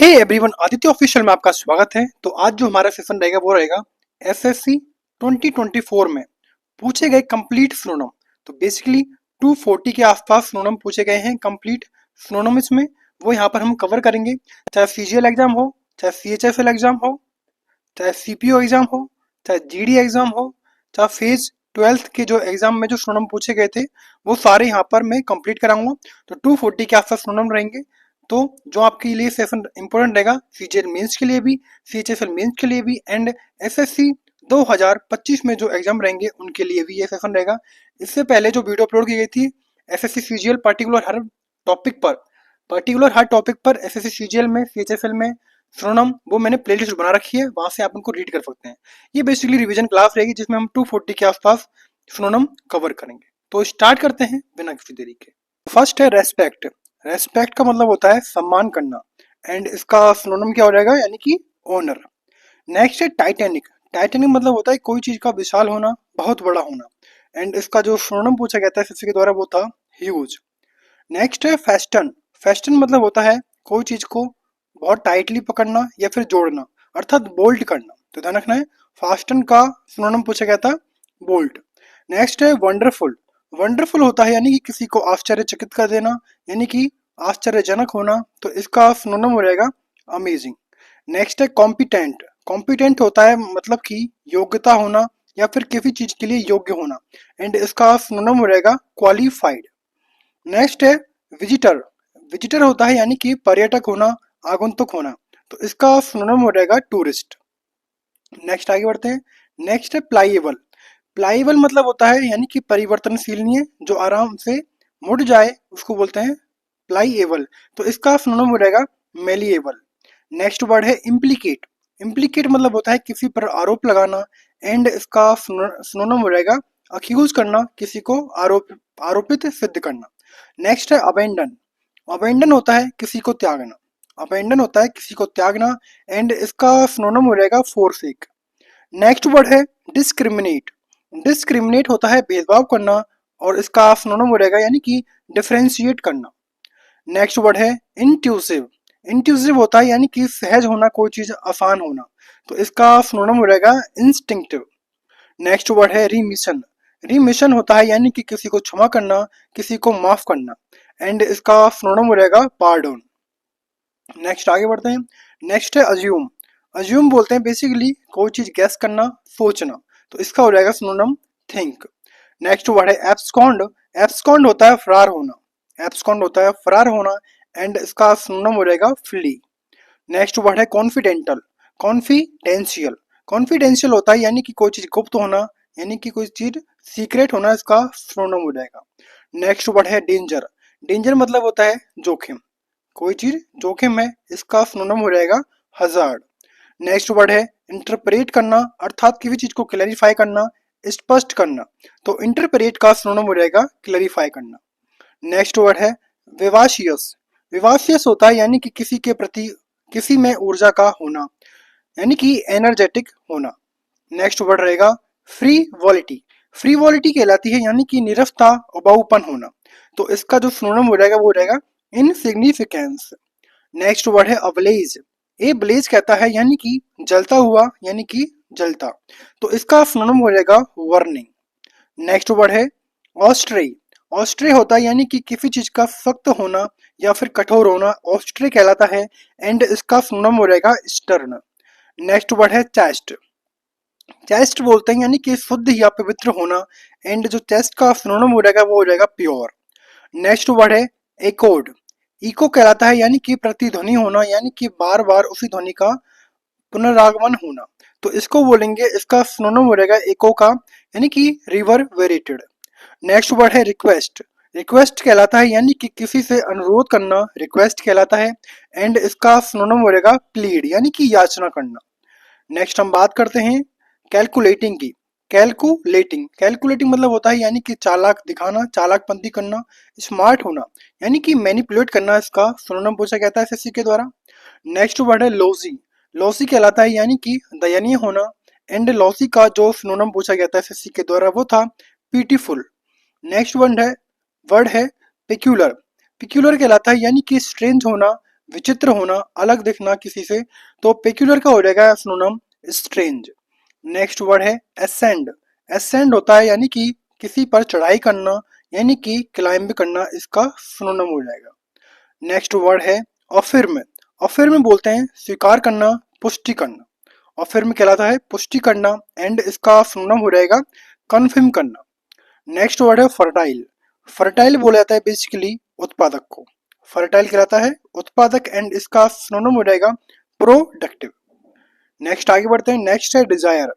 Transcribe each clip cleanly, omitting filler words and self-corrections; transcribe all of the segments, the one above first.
Hey everyone, Aditya official में आपका स्वागत है। तो आज जो हमारा सेशन रहेगा वो रहेगा एसएससी 2024 में पूछे गए कंप्लीट सिनोनिम। तो बेसिकली 240 के आसपास सिनोनिम पूछे गए हैं कंप्लीट सिनोनिम में। वो यहाँ पर हम कवर करेंगे, चाहे सीजीएल एग्जाम हो, चाहे सीएचएसएल एग्जाम हो, चाहे सीपीओ एग्जाम हो, चाहे जीडी एग्जाम हो, चाहे फेज 12th के जो एग्जाम में जो सिनोनिम पूछे गए थे वो सारे यहाँ पर मैं कंप्लीट कराऊंगा। तो 240 के आसपास सिनोनिम रहेंगे। तो जो आपके लिए सेशन इंपॉर्टेंट रहेगा सीजीएल मेंस के लिए भी, सीएचएसएल मेंस के लिए भी एंड एसएससी 2025 में जो एग्जाम रहेंगे उनके लिए भी ये सेशन रहेगा। इससे पहले जो वीडियो अपलोड की गई थी एसएससी सीजीएल पर्टिकुलर हर टॉपिक पर एसएससी सीजीएल में, सीएचएसएल में सिनोनिम, वो मैंने प्लेलिस्ट बना रखी है, वहां से आप उनको रीड कर सकते हैं। ये बेसिकली रिवीजन क्लास रहेगी जिसमें हम 240 के आसपास सिनोनिम कवर करेंगे। तो स्टार्ट करते हैं बिना किसी देरी के। फर्स्ट है रेस्पेक्ट। रेस्पेक्ट का मतलब होता है सम्मान करना एंड इसका सिनोनिम क्या हो जाएगा, यानी कि ऑनर। नेक्स्ट है टाइटैनिक। टाइटैनिक मतलब होता है कोई चीज का विशाल होना, बहुत बड़ा होना एंड इसका जो सिनोनिम पूछा गया था एसएससी के द्वारा वो था ह्यूज। नेक्स्ट है फेस्टन। फेस्टन मतलब होता है कोई चीज को बहुत टाइटली पकड़ना या फिर जोड़ना, अर्थात बोल्ट करना। तो ध्यान रखना है, फास्टन का सिनोनिम पूछा गया था बोल्ट। नेक्स्ट है वंडरफुल। वंडरफुल होता है यानी कि किसी को आश्चर्यचकित कर देना, यानी कि आश्चर्यजनक होना। तो इसका सिनोनिम हो जाएगा अमेजिंग। नेक्स्ट है कॉम्पिटेंट। कॉम्पिटेंट होता है मतलब कि योग्यता होना या फिर किसी चीज के लिए योग्य होना एंड इसका सिनोनिम हो जाएगा क्वालिफाइड। नेक्स्ट है विजिटर। विजिटर होता है यानी कि पर्यटक होना, आगंतुक होना। तो इसका सिनोनिम हो जाएगा टूरिस्ट। नेक्स्ट आगे बढ़ते हैं। नेक्स्ट है प्लाईएबल। प्लाईएबल मतलब होता है यानी कि परिवर्तनशील नहीं है, जो आराम से मुड़ जाए उसको बोलते हैं प्लाईएबल। तो इसका सिनोनिम हो जाएगा मेलिएबल। नेक्स्ट वर्ड है इम्प्लीकेट। इम्प्लीकेट मतलब होता है किसी पर आरोप लगाना एंड इसका सिनोनिम हो जाएगा अक्यूज करना, किसी को आरोपित सिद्ध करना। नेक्स्ट है अबेंडन। अबेंडन होता है किसी को त्यागना। अबेंडन होता है किसी को त्यागना एंड इसका सिनोनिम हो जाएगा फोरसेक। नेक्स्ट वर्ड है डिस्क्रिमिनेट। डिस्क्रिमिनेट होता है भेदभाव करना और इसका सिनोनिम हो जाएगा यानी कि डिफरेंशिएट करना। नेक्स्ट वर्ड है इंट्यूसिव। इंट्यूसिव होता है यानी कि सहज होना, कोई चीज आसान होना। तो इसका सिनोनिम हो जाएगा इंस्टिंक्टिव। नेक्स्ट वर्ड है रिमिशन। रिमिशन होता है यानी कि किसी को क्षमा करना, किसी को माफ करना एंड इसका सिनोनिम हो जाएगा पार्डन। नेक्स्ट आगे बढ़ते हैं। नेक्स्ट है अज्यूम। अज्यूम बोलते हैं बेसिकली कोई चीज गैस करना, सोचना। तो इसका हो जाएगा सिनोनिम थिंक। नेक्स्ट वर्ड है एब्सकॉन्ड। एब्सकॉन्ड होता है फरार होना। एब्सकॉन्ड होता है फरार होना एंड इसका सिनोनिम हो जाएगा फ्ली। नेक्स्ट वर्ड है कॉन्फिडेंटल। कॉन्फिडेंशियल। कॉन्फिडेंशियल होता है यानी कि कोई चीज गुप्त होना, यानी कि कोई चीज सीक्रेट होना, इसका सिनोनिम हो जाएगा। नेक्स्ट वर्ड है डेंजर। डेंजर मतलब होता है जोखिम, कोई चीज जोखिम है, इसका सिनोनिम हो जाएगा हजार्ड। नेक्स्ट वर्ड है इंटरप्रेट करना, अर्थात किसी चीज को क्लैरिफाई करना, स्पष्ट करना। तो इंटरप्रेट का सिनोनिम हो जाएगा क्लैरिफाई करना। नेक्स्ट वर्ड है विवाशियस। विवाशियस होता है यानी कि किसी के प्रति, किसी में ऊर्जा का होना, यानी कि एनर्जेटिक होना। नेक्स्ट वर्ड रहेगा फ्री वॉलिटी। फ्री वॉलिटी कहलाती है यानी कि निरस्ता, उबाऊपन होना। तो इसका जो सिनोनिम हो जाएगा वो हो जाएगा इनसिग्निफिकेंस। नेक्स्ट वर्ड है अब्लेज। ए ब्लेज कहता है यानी कि जलता हुआ, यानी कि जलता। तो इसका सिनोनिम हो जाएगा वर्निंग। नेक्स्ट वर्ड है ऑस्ट्रे। ऑस्ट्रे होता है यानी कि किसी चीज का सख्त होना या फिर कठोर होना, ऑस्ट्रे कहलाता है एंड इसका सिनोनिम हो जाएगा स्टर्न। नेक्स्ट वर्ड है चेस्ट। चेस्ट बोलते हैं यानी कि शुद्ध या पवित्र होना एंड जो चेस्ट का सिनोनिम हो जाएगा वो हो जाएगा प्योर। नेक्स्ट वर्ड है एकोड। इको कहलाता है यानी कि प्रतिध्वनि होना, यानी कि बार बार उसी ध्वनि का पुनरागमन होना। तो इसको बोलेंगे, इसका सिनोनिम हो जाएगा एको का, यानी कि रिवर्बरेटेड। नेक्स्ट वर्ड है रिक्वेस्ट। रिक्वेस्ट कहलाता है यानी कि किसी से अनुरोध करना, रिक्वेस्ट कहलाता है एंड इसका सिनोनिम हो जाएगा प्लीड, यानी कि याचना करना। नेक्स्ट हम बात करते हैं कैलकुलेटिंग की। कैलकुलेटिंग, कैलकुलेटिंग मतलब होता है यानी कि चालाक दिखाना, चालाकपंती करना, स्मार्ट होना, यानी कि मैनिपुलेट करना। इसका सिनोनिम पूछा गया था एसएससी के द्वारा। नेक्स्ट वर्ड है लॉसी। लॉसी कहलाता है यानी कि दयनीय होना एंड लॉसी का जो सिनोनिम पूछा गया था एसएससी के द्वारा वो था पीटीफुल। नेक्स्ट वर्ड है पेक्यूलर। पेक्यूलर कहलाता है यानी कि स्ट्रेंज होना, विचित्र होना, अलग दिखना किसी से, तो पेक्यूलियर का हो जाएगा सिनोनिम स्ट्रेंज। नेक्स्ट वर्ड है एसेंड। एसेंड होता है यानी कि किसी पर चढ़ाई करना, यानी कि क्लाइंब करना, इसका सिनोनिम हो जाएगा। नेक्स्ट वर्ड है अफर्म। अफर्म बोलते हैं स्वीकार करना, पुष्टि करना। अफर्म कहलाता है पुष्टि करना, एंड इसका सिनोनिम हो जाएगा कन्फर्म करना। नेक्स्ट वर्ड है फर्टाइल। फर्टाइल बोला जाता है बेसिकली उत्पादक को। फर्टाइल कहलाता है उत्पादक, एंड इसका सिनोनिम हो जाएगा प्रोडक्टिव। नेक्स्ट आगे बढ़ते हैं। नेक्स्ट है डिजायर।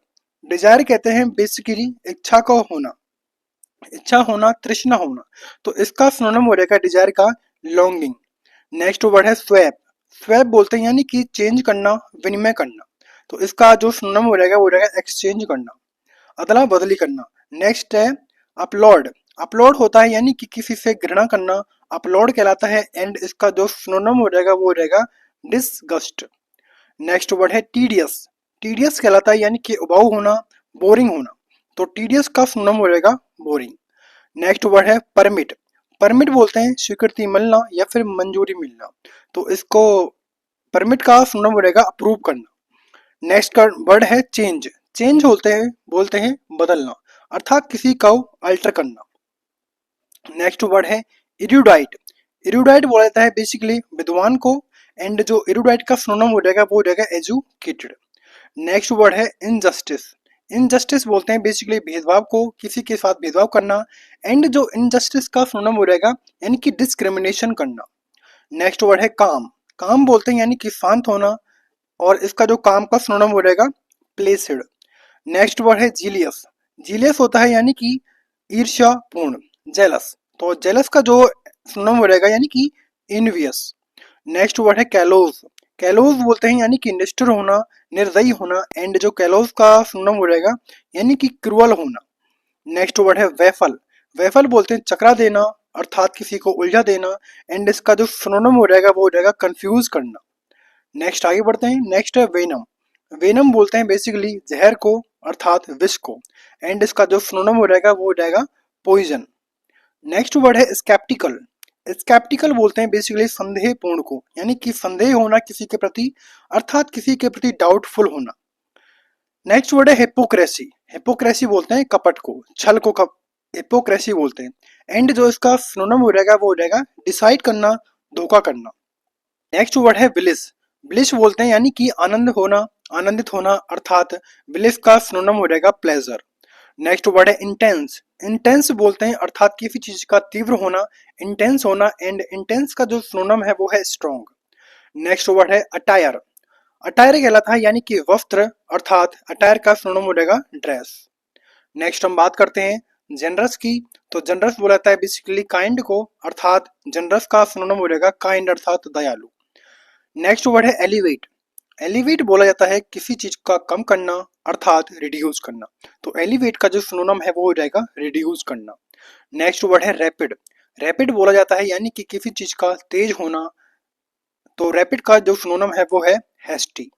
डिजायर कहते हैं बेसिकली इच्छा का होना, इच्छा होना, तृष्णा होना, तो इसका सिनोनिम हो जाएगा डिजायर का लॉन्गिंग। नेक्स्ट वर्ड है स्वैप। स्वैप बोलते हैं यानी कि चेंज करना, विनिमय करना, तो इसका जो सिनोनिम हो जाएगा वो रहेगा एक्सचेंज करना, अदला बदली करना। नेक्स्ट है अपलॉड। अपलॉड होता है यानी कि किसी से घृणा करना, अपलॉड कहलाता है, एंड इसका जो सिनोनिम हो जाएगा वो रहेगा डिसगस्ट। नेक्स्ट वर्ड है टीडियस। टीडियस कहलाता है यानी कि उबाऊ होना, बोरिंग होना, तो टीडियस का सिनोनिम हो जाएगा बोरिंग। नेक्स्ट वर्ड है परमिट। परमिट बोलते हैं स्वीकृति मिलना या फिर मंजूरी मिलना, तो इसको परमिट का सिनोनिम हो जाएगा अप्रूव करना। नेक्स्ट का वर्ड है चेंज। चेंज बोलते हैं बदलना, अर्थात किसी का अल्टर करना। नेक्स्ट वर्ड है इरुडाइट। इरुडाइट बोला जाता है बेसिकली विद्वान को, एंड जो इरुडाइट का सिनोनिम हो जाएगा वो हो जाएगा एजुकेटेड। नेक्स्ट वर्ड है इनजस्टिस। इनजस्टिस बोलते हैं बेसिकली भेदभाव को, किसी के साथ भेदभाव करना, एंड जो इनजस्टिस का सिनोनिम हो जाएगा यानी कि डिस्क्रिमिनेशन करना। नेक्स्ट वर्ड है काम। काम बोलते हैं यानी कि शांत होना, और इसका जो काम का सिनोनिम हो जाएगा प्लेसिड। नेक्स्ट वर्ड है जीलियस। जीलियस होता है यानी कि ईर्ष्यापूर्ण, जेलस, तो जेलस का जो सिनोनिम हो जाएगा यानी कि इनवियस। नेक्स्ट वर्ड है कैलोज। कैलोज बोलते हैं यानी कि निष्ठुर होना, निर्दयी होना, एंड जो कैलोज का सिनोनिम हो जाएगा यानी कि क्रूअल होना। नेक्स्ट वर्ड है वेफल। वेफल बोलते हैं चकरा देना, अर्थात किसी को उलझा देना, एंड इसका जो सिनोनिम हो जाएगा वो हो जाएगा कंफ्यूज करना। नेक्स्ट आगे बढ़ते हैं। नेक्स्ट है वेनम। वेनम बोलते हैं बेसिकली जहर को, अर्थात विष को, एंड इसका जो सिनोनिम हो जाएगा वो हो जाएगा पॉइजन। नेक्स्ट वर्ड है स्केप्टिकल। स्केप्टिकल बोलते हैं बेसिकली संदेहपूर्ण को, यानी कि संदेह होना किसी के प्रति, अर्थात किसी के प्रति डाउटफुल होना। नेक्स्ट वर्ड है हिपोक्रेसी। हिपोक्रेसी बोलते हैं कपट को, छल को हिपोक्रेसी बोलते हैं, एंड जो इसका सिनोनिम हो जाएगा वो हो जाएगा डिसाइड करना, धोखा करना। नेक्स्ट वर्ड है ब्लिस। ब्लिस बोलते हैं यानी कि आनंद होना, आनंदित होना, अर्थात ब्लिस का सिनोनिम हो जाएगा प्लेजर। नेक्स्ट वर्ड है इंटेंस। इंटेंस बोलते हैं अर्थात किसी चीज का तीव्र होना, इंटेंस होना, एंड इंटेंस का जो सिनोनिम है वो है स्ट्रॉन्ग। नेक्स्ट वर्ड है अटायर। अटायर कहलाता है यानी कि वस्त्र, अर्थात अटायर का सिनोनिम हो जाएगा ड्रेस। नेक्स्ट हम बात करते हैं जनरस की। तो जनरस बोला जाता है बेसिकली काइंड को, अर्थात जनरस का सिनोनिम हो जाएगा काइंड, अर्थात दयालु। नेक्स्ट वर्ड है एलिवेट। एलिवेट बोला जाता है किसी चीज का कम करना, अर्थात रिड्यूस करना, तो एलिवेट का जो सिनोनिम है वो हो जाएगा रिड्यूस करना। नेक्स्ट वर्ड है रैपिड। रैपिड बोला जाता है यानी कि किसी चीज का तेज होना, तो रैपिड का जो सिनोनिम है वो है हैस्टी।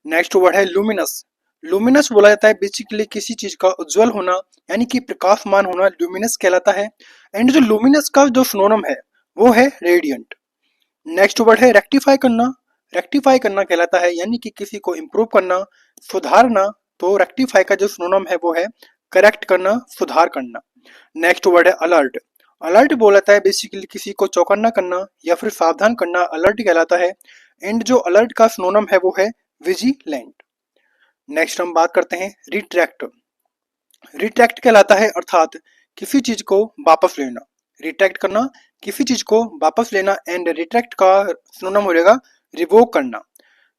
नेक्स्ट वर्ड है लुमिनस। लुमिनस बोला जाता है बेसिकली किसी चीज का उज्जवल होना, यानी कि प्रकाशमान होना, लुमिनस कहलाता है, एंड जो लुमिनस का जो सिनोनिम है वो है रेडियंट। नेक्स्ट वर्ड है रेक्टिफाई करना। रेक्टिफाई करना कहलाता है यानी कि किसी को इम्प्रूव करना, सुधारना, तो रेक्टिफाई का जो सिनोनिम है वो है करेक्ट करना, सुधार करना। नेक्स्ट वर्ड है अलर्ट। अलर्ट बोला जाता है बेसिकली किसी को चौकन्ना करना या फिर सावधान करना, अलर्ट कहलाता है, एंड जो अलर्ट का सिनोनिम है वो है विजिलेंट। नेक्स्ट हम बात करते हैं रिट्रैक्ट। रिट्रैक्ट कहलाता है अर्थात किसी चीज को वापस लेना, रिट्रैक्ट करना, किसी चीज को वापस लेना, एंड रिट्रैक्ट का सिनोनिम हो जाएगा रिवोक करना।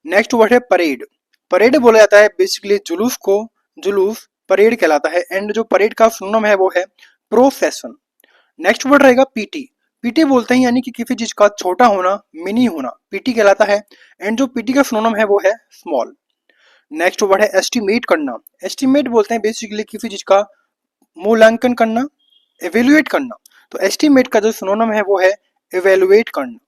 नेक्स्ट वर्ड है परेड। परेड बोला जाता है बेसिकली जुलूस को, जुलूस परेड कहलाता है, एंड जो परेड का सिनोनिम है वो है प्रोसेशन। नेक्स्ट वर्ड रहेगा पीटी। पीटी बोलते हैं यानी कि किसी चीज का छोटा होना, मिनी होना, पीटी कहलाता है, एंड जो पीटी का सिनोनिम है वो है स्मॉल। नेक्स्ट वर्ड है एस्टिमेट करना। एस्टिमेट बोलते हैं बेसिकली किसी चीज का मूल्यांकन करना, एवेल्युएट करना, तो एस्टिमेट का जो सिनोनिम है वो है एवेल्युएट करना।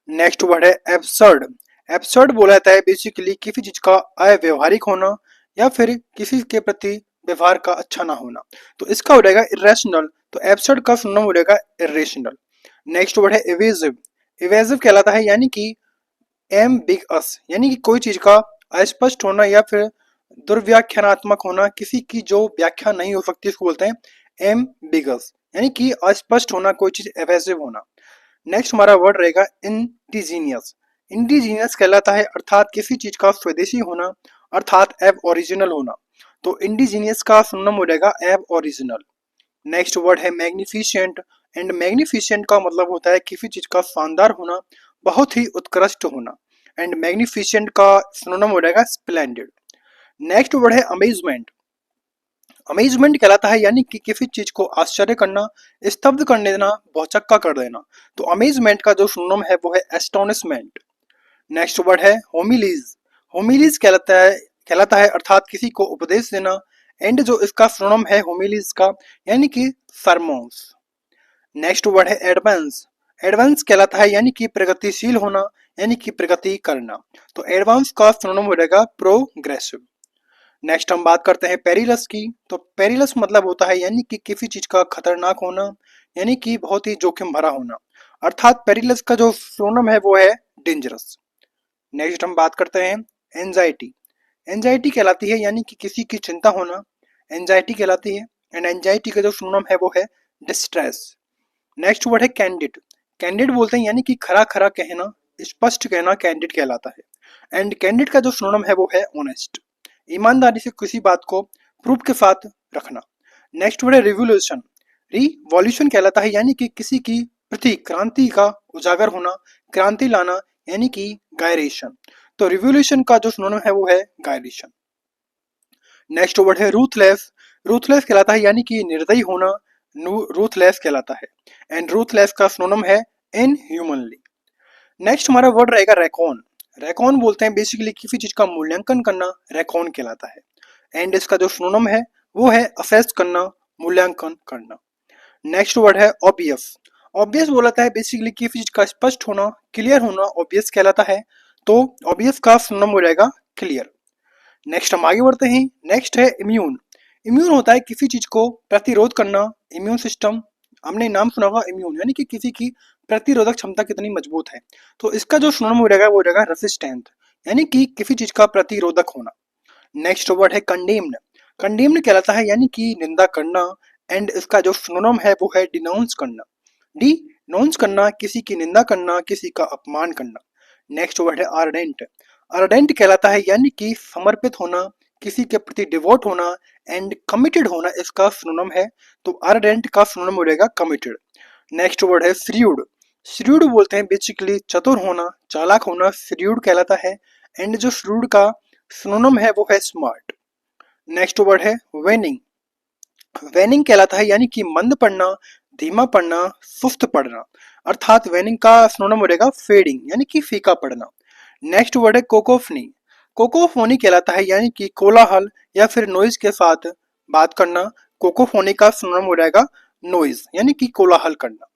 नेक्स्ट वर्ड है एब्सर्ड। एब्सर्ड बोला जाता है बेसिकली किसी चीज का अव्यवहारिक होना या फिर किसी के प्रति व्यवहार का अच्छा ना होना, तो इसका हो जाएगा इरेशनल, तो एब्सर्ड का सिनोनिम हो जाएगा इरेशनल। नेक्स्ट वर्ड है इवेसिव। इवेसिव कहलाता है यानी कि एम्बिगस यानी कि कोई चीज का अस्पष्ट होना या फिर दुर्व्याख्यानात्मक होना, किसी की जो व्याख्या नहीं हो सकती, इसको बोलते हैं एम्बिगस, यानी कि अस्पष्ट होना, कोई चीज एवेसिव होना। नेक्स्ट हमारा वर्ड रहेगा इंडिजीनियस। इंडिजीनियस कहलाता है अर्थात किसी चीज का स्वदेशी होना, अर्थात एब ओरिजिनल होना। तो इंडिजीनियस का सिनोनिम हो जाएगा एब ओरिजिनल। नेक्स्ट वर्ड है मैग्निफिशिएंट। एंड मैग्निफिशिएंट का मतलब होता है किसी चीज का शानदार होना, बहुत ही उत्कृष्ट होना। एंड मैग्निफिशिएंट का सिनोनिम हो जाएगा स्प्लेंडेड। नेक्स्ट वर्ड है अमेजमेंट। अमेजमेंट कहलाता है यानी कि किसी चीज को आश्चर्य करना, स्तब्ध कर देना, भौचक्का कर देना। तो अमेजमेंट का जो सिनोनिम है वो है एस्टोनिशमेंट। नेक्स्ट वर्ड है होमिलीज। होमिलीज कहलाता है अर्थात किसी को उपदेश देना। एंड जो इसका सिनोनिम है होमिलीज का, यानी कि सरमोन्स। नेक्स्ट वर्ड है एडवांस। एडवांस कहलाता है यानी कि प्रगतिशील होना, यानी कि प्रगति करना। तो एडवांस का सिनोनिम हो जाएगा प्रोग्रेसिव। नेक्स्ट हम बात करते हैं पेरिलस की। तो पेरिलस मतलब होता है यानी कि किसी चीज का खतरनाक होना, यानी कि बहुत ही जोखिम भरा होना। अर्थात पेरिलस का जो सिनोनिम है वो है डेंजरस। नेक्स्ट हम बात करते हैं एंजाइटी। एंजाइटी कहलाती है यानी कि किसी की चिंता होना, एंजाइटी कहलाती है। एंड एंजाइटी का जो सिनोनिम है वो है डिस्ट्रेस। नेक्स्ट वर्ड है कैंडिड। कैंडिड बोलते हैं यानी कि खरा खरा कहना, स्पष्ट कहना कैंडिड कहलाता है। एंड कैंडिड का जो सिनोनिम है वो है ऑनेस्ट, ईमानदारी से किसी बात को प्रूफ के साथ रखना। नेक्स्ट वर्ड है रिवोल्यूशन। रिवॉल्यूशन कहलाता है यानी कि किसी की प्रति क्रांति का उजागर होना, क्रांति लाना, यानी कि गायरेशन। तो रिवोल्यूशन का जो सिनोनिम है वो है गायरेशन। नेक्स्ट वर्ड है रूथलेस। रूथलेस कहलाता है यानी कि निर्दयी होना, रूथलेस कहलाता है। एंड रूथलेस का सिनोनिम है इनह्यूमनली। नेक्स्ट हमारा वर्ड रहेगा रेकॉन। रेकॉन बोलते हैं बेसिकली किसी चीज का मूल्यांकन करना, रेकॉन कहलाता है। एंड इसका जो सिनोनिम है वो है असेस करना, मूल्यांकन करना। नेक्स्ट वर्ड है ऑब्वियस। ऑब्वियस बोलाता है बेसिकली किसी चीज का स्पष्ट होना, क्लियर होना, ऑब्वियस कहलाता है। तो ऑब्वियस का सिनोनिम हो जाएगा क्लियर। नेक्स्ट हम आगे बढ़ते हैं। नेक्स्ट है इम्यून। इम्यून होता है किसी चीज को प्रतिरोध करना, इम्यून सिस्टम। हमने नाम सुना होगा इम्यून, यानी कि किसी की प्रतिरोधक क्षमता कितनी मजबूत है। तो इसका जो सिनोनिम हो जाएगा वो हो जाएगा रेसिस्टेंट, यानी कि किसी चीज का प्रतिरोधक होना। नेक्स्ट वर्ड है कंडेम्ड। कंडेम्ड कहलाता है यानी कि निंदा करना। एंड इसका जो सिनोनिम है वो है डिनाउंस करना। डिनाउंस करना, किसी की निंदा करना, किसी का अपमान करना। नेक्स्ट वर्ड है आर्डेंट। आर्डेंट कहलाता है यानी कि समर्पित होना, किसी के प्रति डिवोट होना। एंड कमिटेड होना इसका सिनोनिम है। तो आर्डेंट का सिनोनिम हो जाएगा कमिटेड। नेक्स्ट वर्ड है श्रीयुड। श्रीयुड बोलते हैं बेसिकली चतुर होना, चालाक होना, श्रीयुड कहलाता है। एंड जो श्रीयुड का सिनोनिम है वो है स्मार्ट। नेक्स्ट वर्ड है वेनिंग। वेनिंग कहलाता है यानी कि मंद पड़ना, धीमा पड़ना, सुस्त पड़ना। अर्थात वेनिंग का सिनोनिम हो जाएगा फेडिंग, यानी कि फीका पड़ना। नेक्स्ट वर्ड है कोकोफनी। कोकोफोनी कहलाता है यानी कि कोलाहल या फिर नॉइज के साथ बात करना। कोकोफोनी का सिनोनिम हो जाएगा नॉइज, यानी कि कोलाहल करना।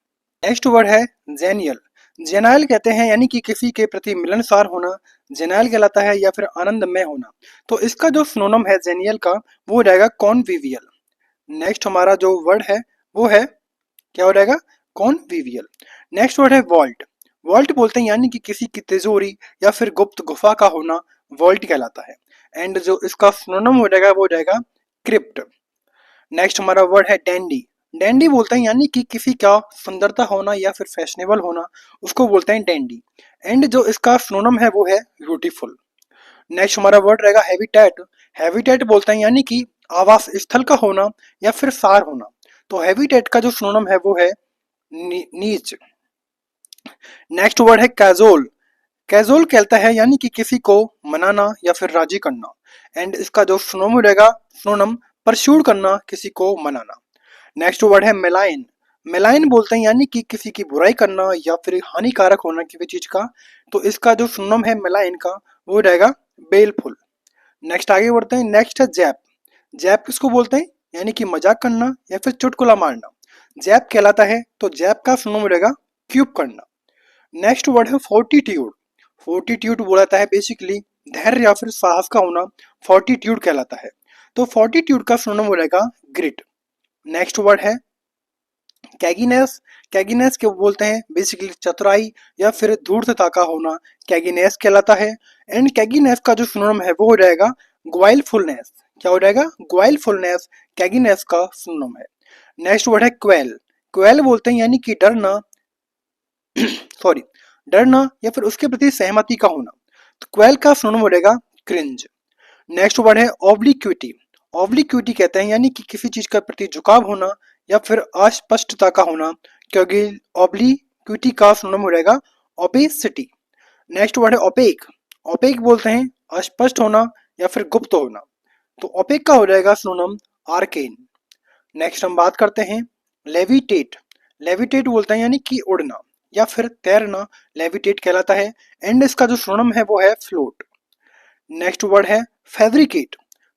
नेक्स्ट वर्ड है जेनियल। जेनाइल कहते हैं यानी कि किसी के प्रति मिलनसार होना, जेनाइल कहलाता है, या फिर आनंदमय होना। तो इसका जो सिनोनिम है जेनियल का वो हो जाएगा कॉन्विवियल। नेक्स्ट हमारा जो वर्ड है वो है, क्या हो जाएगा, कॉन्विवियल। नेक्स्ट वर्ड है वॉल्ट। वॉल्ट बोलते हैं यानी कि किसी की तिजोरी या फिर गुप्त गुफा का होना, वॉल्ट कहलाता है। एंड जो इसका सिनोनिम हो जाएगा वो हो जाएगा क्रिप्ट। नेक्स्ट हमारा वर्ड है डैंडी। डैंडी बोलते हैं यानी कि किसी का सुंदरता होना या फिर फैशनेबल होना, उसको बोलते हैं डैंडी। एंड जो इसका सिनोनिम है वो है ब्यूटीफुल। नेक्स्ट हमारा वर्ड रहेगा हैबिटेट। हैबिटेट बोलते हैं यानी कि आवास स्थल का होना या फिर सार होना। तो हैबिटेट का जो सिनोनिम है वो है नीच। नेक्स्ट वर्ड है कैजोल। कैजोल कहता है यानी कि किसी को मनाना या फिर राजी करना। एंड इसका जो सिनोनिम रहेगा, सिनोनिम परस्यूड करना, किसी को मनाना। नेक्स्ट वर्ड है मेलाइन। मेलाइन बोलते हैं यानी कि किसी की बुराई करना या फिर हानिकारक होना किसी चीज का। तो इसका जो सिनोनिम है मेलाइन का वो रहेगा बेलफुल। नेक्स्ट आगे बढ़ते हैं। नेक्स्ट है जैप। जैप किसको बोलते हैं, यानी कि मजाक करना या फिर चुटकुला मारना, जैप कहलाता है। तो जैप का सिनोनिम रहेगा क्यूब करना। नेक्स्ट वर्ड है फोर्टिट्यूड। फोर्टिट्यूड बोलाता है बेसिकली धैर्य या फिर साहस का होना, फोर्टिट्यूड कहलाता है। तो फोर्टिट्यूड का सिनोनिम हो जाएगा ग्रिट। नेक्स्ट वर्ड है कैगिनेस, कैगिनेस क्यों बोलते हैं, बेसिकली चतुराई या फिर धूर्तता का होना कैगिनेस कहलाता है। एंड कैगिनेस का जो सिनोनिम है वो हो जाएगा ग्वाइलफुलनेस। क्या हो जाएगा, ग्वाइलफुलनेस कैगिनेस का सिनोनिम है। नेक्स्ट वर्ड है क्वेल, क्वेल बोलते हैं यानी कि डरना, सॉरी, डरना या फिर उसके प्रति सहमति का होना, तो क्वेल का सिनोनिम हो जाएगा क्रिंज। नेक्स्ट वर्ड है ऑब्लिक्विटी, ऑब्लिक्विटी कहते हैं यानी कि किसी चीज के प्रति झुकाव होना या फिर अस्पष्टता का होना, क्योंकि ऑब्लिक्विटी का सिनोनिम हो जाएगा ओपेसिटी। नेक्स्ट वर्ड है ओपेक, ओपेक बोलते हैं अस्पष्ट होना या फिर गुप्त होना, तो ओपेक का हो जाएगा सिनोनिम आर्केन। नेक्स्ट हम बात करते हैं लेविटेट, लेविटेट बोलते हैं यानी कि उड़ना या फिर तैरना, लेविटेट कहलाता है। एंड इसका जो सिनोनिम है वो है फ्लोट। नेक्स्ट वर्ड है फैब्रिकेट,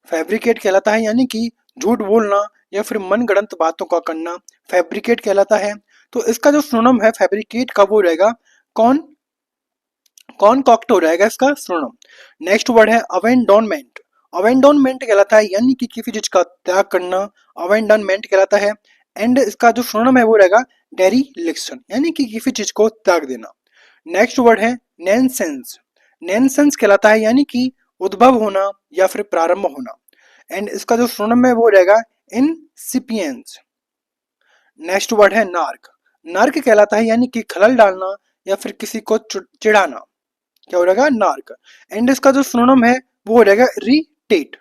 फैब्रिकेट कहलाता है यानी कि झूठ बोलना या फिर मनगढ़ंत बातों का करना, फैब्रिकेट कहलाता है। तो इसका जो सिनोनिम है फैब्रिकेट का वो हो जाएगा कौन, कॉन्कॉक्ट हो जाएगा इसका सिनोनिम। नेक्स्ट वर्ड है अवेंडोनमेंट, अवेंडोनमेंट कहलाता है यानी कि किसी चीज का त्याग करना, अवेंडोनमेंट कहलाता है। एंड इसका जो सिनोनिम है वो रहेगा डेरिलिक्शन यानी कि किसी चीज को त्याग देना। नेक्स्ट वर्ड है नॉनसेंस, नॉनसेंस कहलाता है यानी कि उद्भव होना या फिर प्रारंभ होना। एंड इसका जो सिनोनिम है वो रहेगा इनसिपिएंस। नेक्स्ट वर्ड है नार्क, नार्क कहलाता है यानी कि खलल डालना या फिर किसी को चिढ़ाना, क्या हो जाएगा नार्क। एंड इसका जो सिनोनिम है वो हो जाएगा इरिटेट।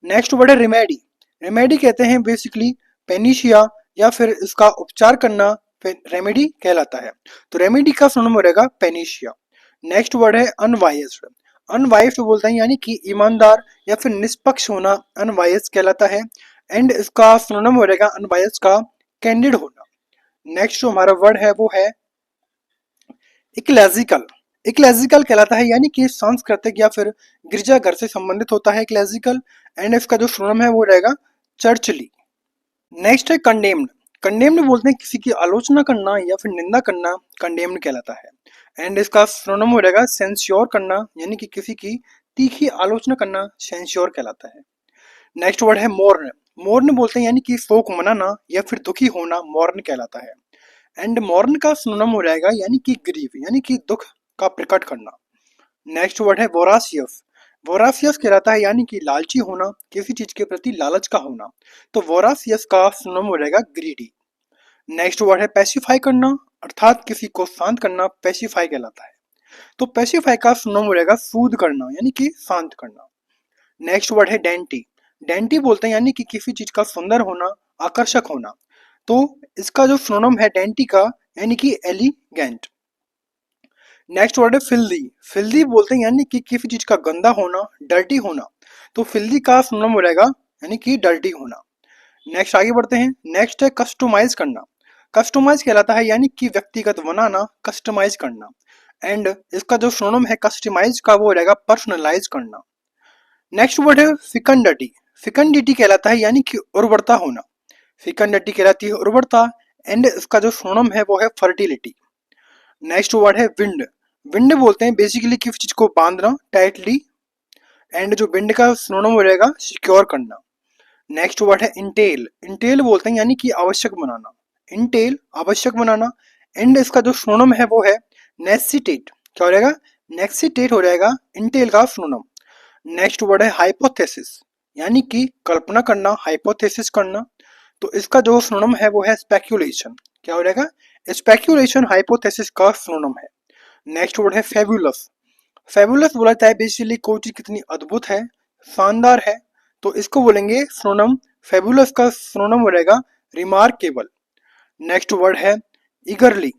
नेक्स्ट वर्ड है रेमेडी, रेमेडी कहते हैं बेसिकली पेनिशिया या फिर इसका उपचार करना रेमेडी कहलाता है, तो रेमेडी का सिनोनिम हो जाएगा पेनिशिया। नेक्स्ट वर्ड है अनवाइस्ड, अनवाइस्ड बोलते हैं यानी कि ईमानदार या फिर निष्पक्ष होना अनवाइस्ड कहलाता है। एंड इसका सिनोनिम हो जाएगा अनवाइस्ड का कैंडिड होना। नेक्स्ट जो हमारा वर्ड है वो है इक्लेजिकल, इक्लेजिकल कहलाता है यानी कि सांस्कृतिक या फिर गिरजाघर से संबंधित होता है इक्लेजिकल। एंड इसका जो सिनोनिम है वो रहेगा चर्चली। नेक्स्ट है कंडेम्ड, कंडेम्ड बोलते हैं किसी की आलोचना करना या फिर निंदा करना, कंडेम्ड कहलाता है। एंड इसका सिनोनिम हो जाएगा सेंश्योर करना यानी कि किसी की तीखी आलोचना करना, सेंश्योर कहलाता है। नेक्स्ट वर्ड है मोर्न, मोर्न बोलते हैं यानी कि शोक मनाना या फिर दुखी होना, मोर्न कहलाता है। एंड मोर्न का सिनोनिम हो जाएगा यानी कि ग्रीव यानी कि दुख का प्रकट करना। नेक्स्ट वर्ड है वोरासियस, वोरासियस कहलाता है यानी कि लालची होना, किसी चीज के प्रति लालच का होना, तो वोरासियस का सिनोनिम हो जाएगा ग्रीडी। नेक्स्ट वर्ड है पैसिफाई करना, अर्थात किसी को शांत करना, पैसिफाई कहलाता है, तो पैसिफाई का सिनोनिम हो जाएगा सूद करना यानी कि शांत करना। नेक्स्ट वर्ड है डेंटी, डेंटी बोलते हैं यानी कि किसी चीज का सुंदर होना, आकर्षक होना, तो इसका जो सिनोनिम है डेंटी का यानी कि एलिगेंट। नेक्स्ट वर्ड है फिल्दी, फिल्दी बोलते हैं यानी कि किसी चीज का गंदा होना, डर्टी होना, तो फिल्दी का सिनोनिम हो जाएगा यानी कि डर्टी होना। नेक्स्ट आगे बढ़ते हैं। नेक्स्ट है कस्टमाइज करना, कस्टमाइज कहलाता है यानी कि व्यक्तिगत बनाना, कस्टमाइज करना। एंड इसका जो सिनोनिम है कस्टमाइज का वो हो जाएगा पर्सनलाइज करना। नेक्स्ट वर्ड है फिकंडिटी, फिकंडिटी कहलाता है यानी कि उर्वरता होना, फिकंडिटी कहलाती है उर्वरता। एंड इसका जो सिनोनिम है वो है फर्टिलिटी। नेक्स्ट वर्ड है विंड, विंड बोलते हैं बेसिकली किसी चीज को बांधना टाइटली। एंड जो विंड का सिनोनिम हो जाएगा सिक्योर करना। नेक्स्ट वर्ड है इंटेल, इंटेल बोलते हैं यानी कि आवश्यक बनाना, इंटेल आवश्यक बनाना। एंड इसका जो सिनोनिम है वो है नेसेसिटेट, क्या हो जाएगा नेसेसिटेट हो जाएगा इंटेल का सिनोनिम। नेक्स्ट वर्ड है हाइपोथेसिस यानी कि कल्पना करना, हाइपोथेसिस करना, तो इसका जो सिनोनिम है वो है स्पेक्यूलेशन, क्या हो जाएगा स्पेक्यूलेशन हाइपोथेसिस का सिनोनिम है। नेक्स्ट वर्ड है फेबुलस, फेबुलस बोला जाता है बेसिकली कोई चीज कितनी अद्भुत है, शानदार है, तो इसको बोलेंगे सिनोनिम, फेबुलस का सिनोनिम हो जाएगा रिमार्केबल। नेक्स्ट वर्ड है इगरली,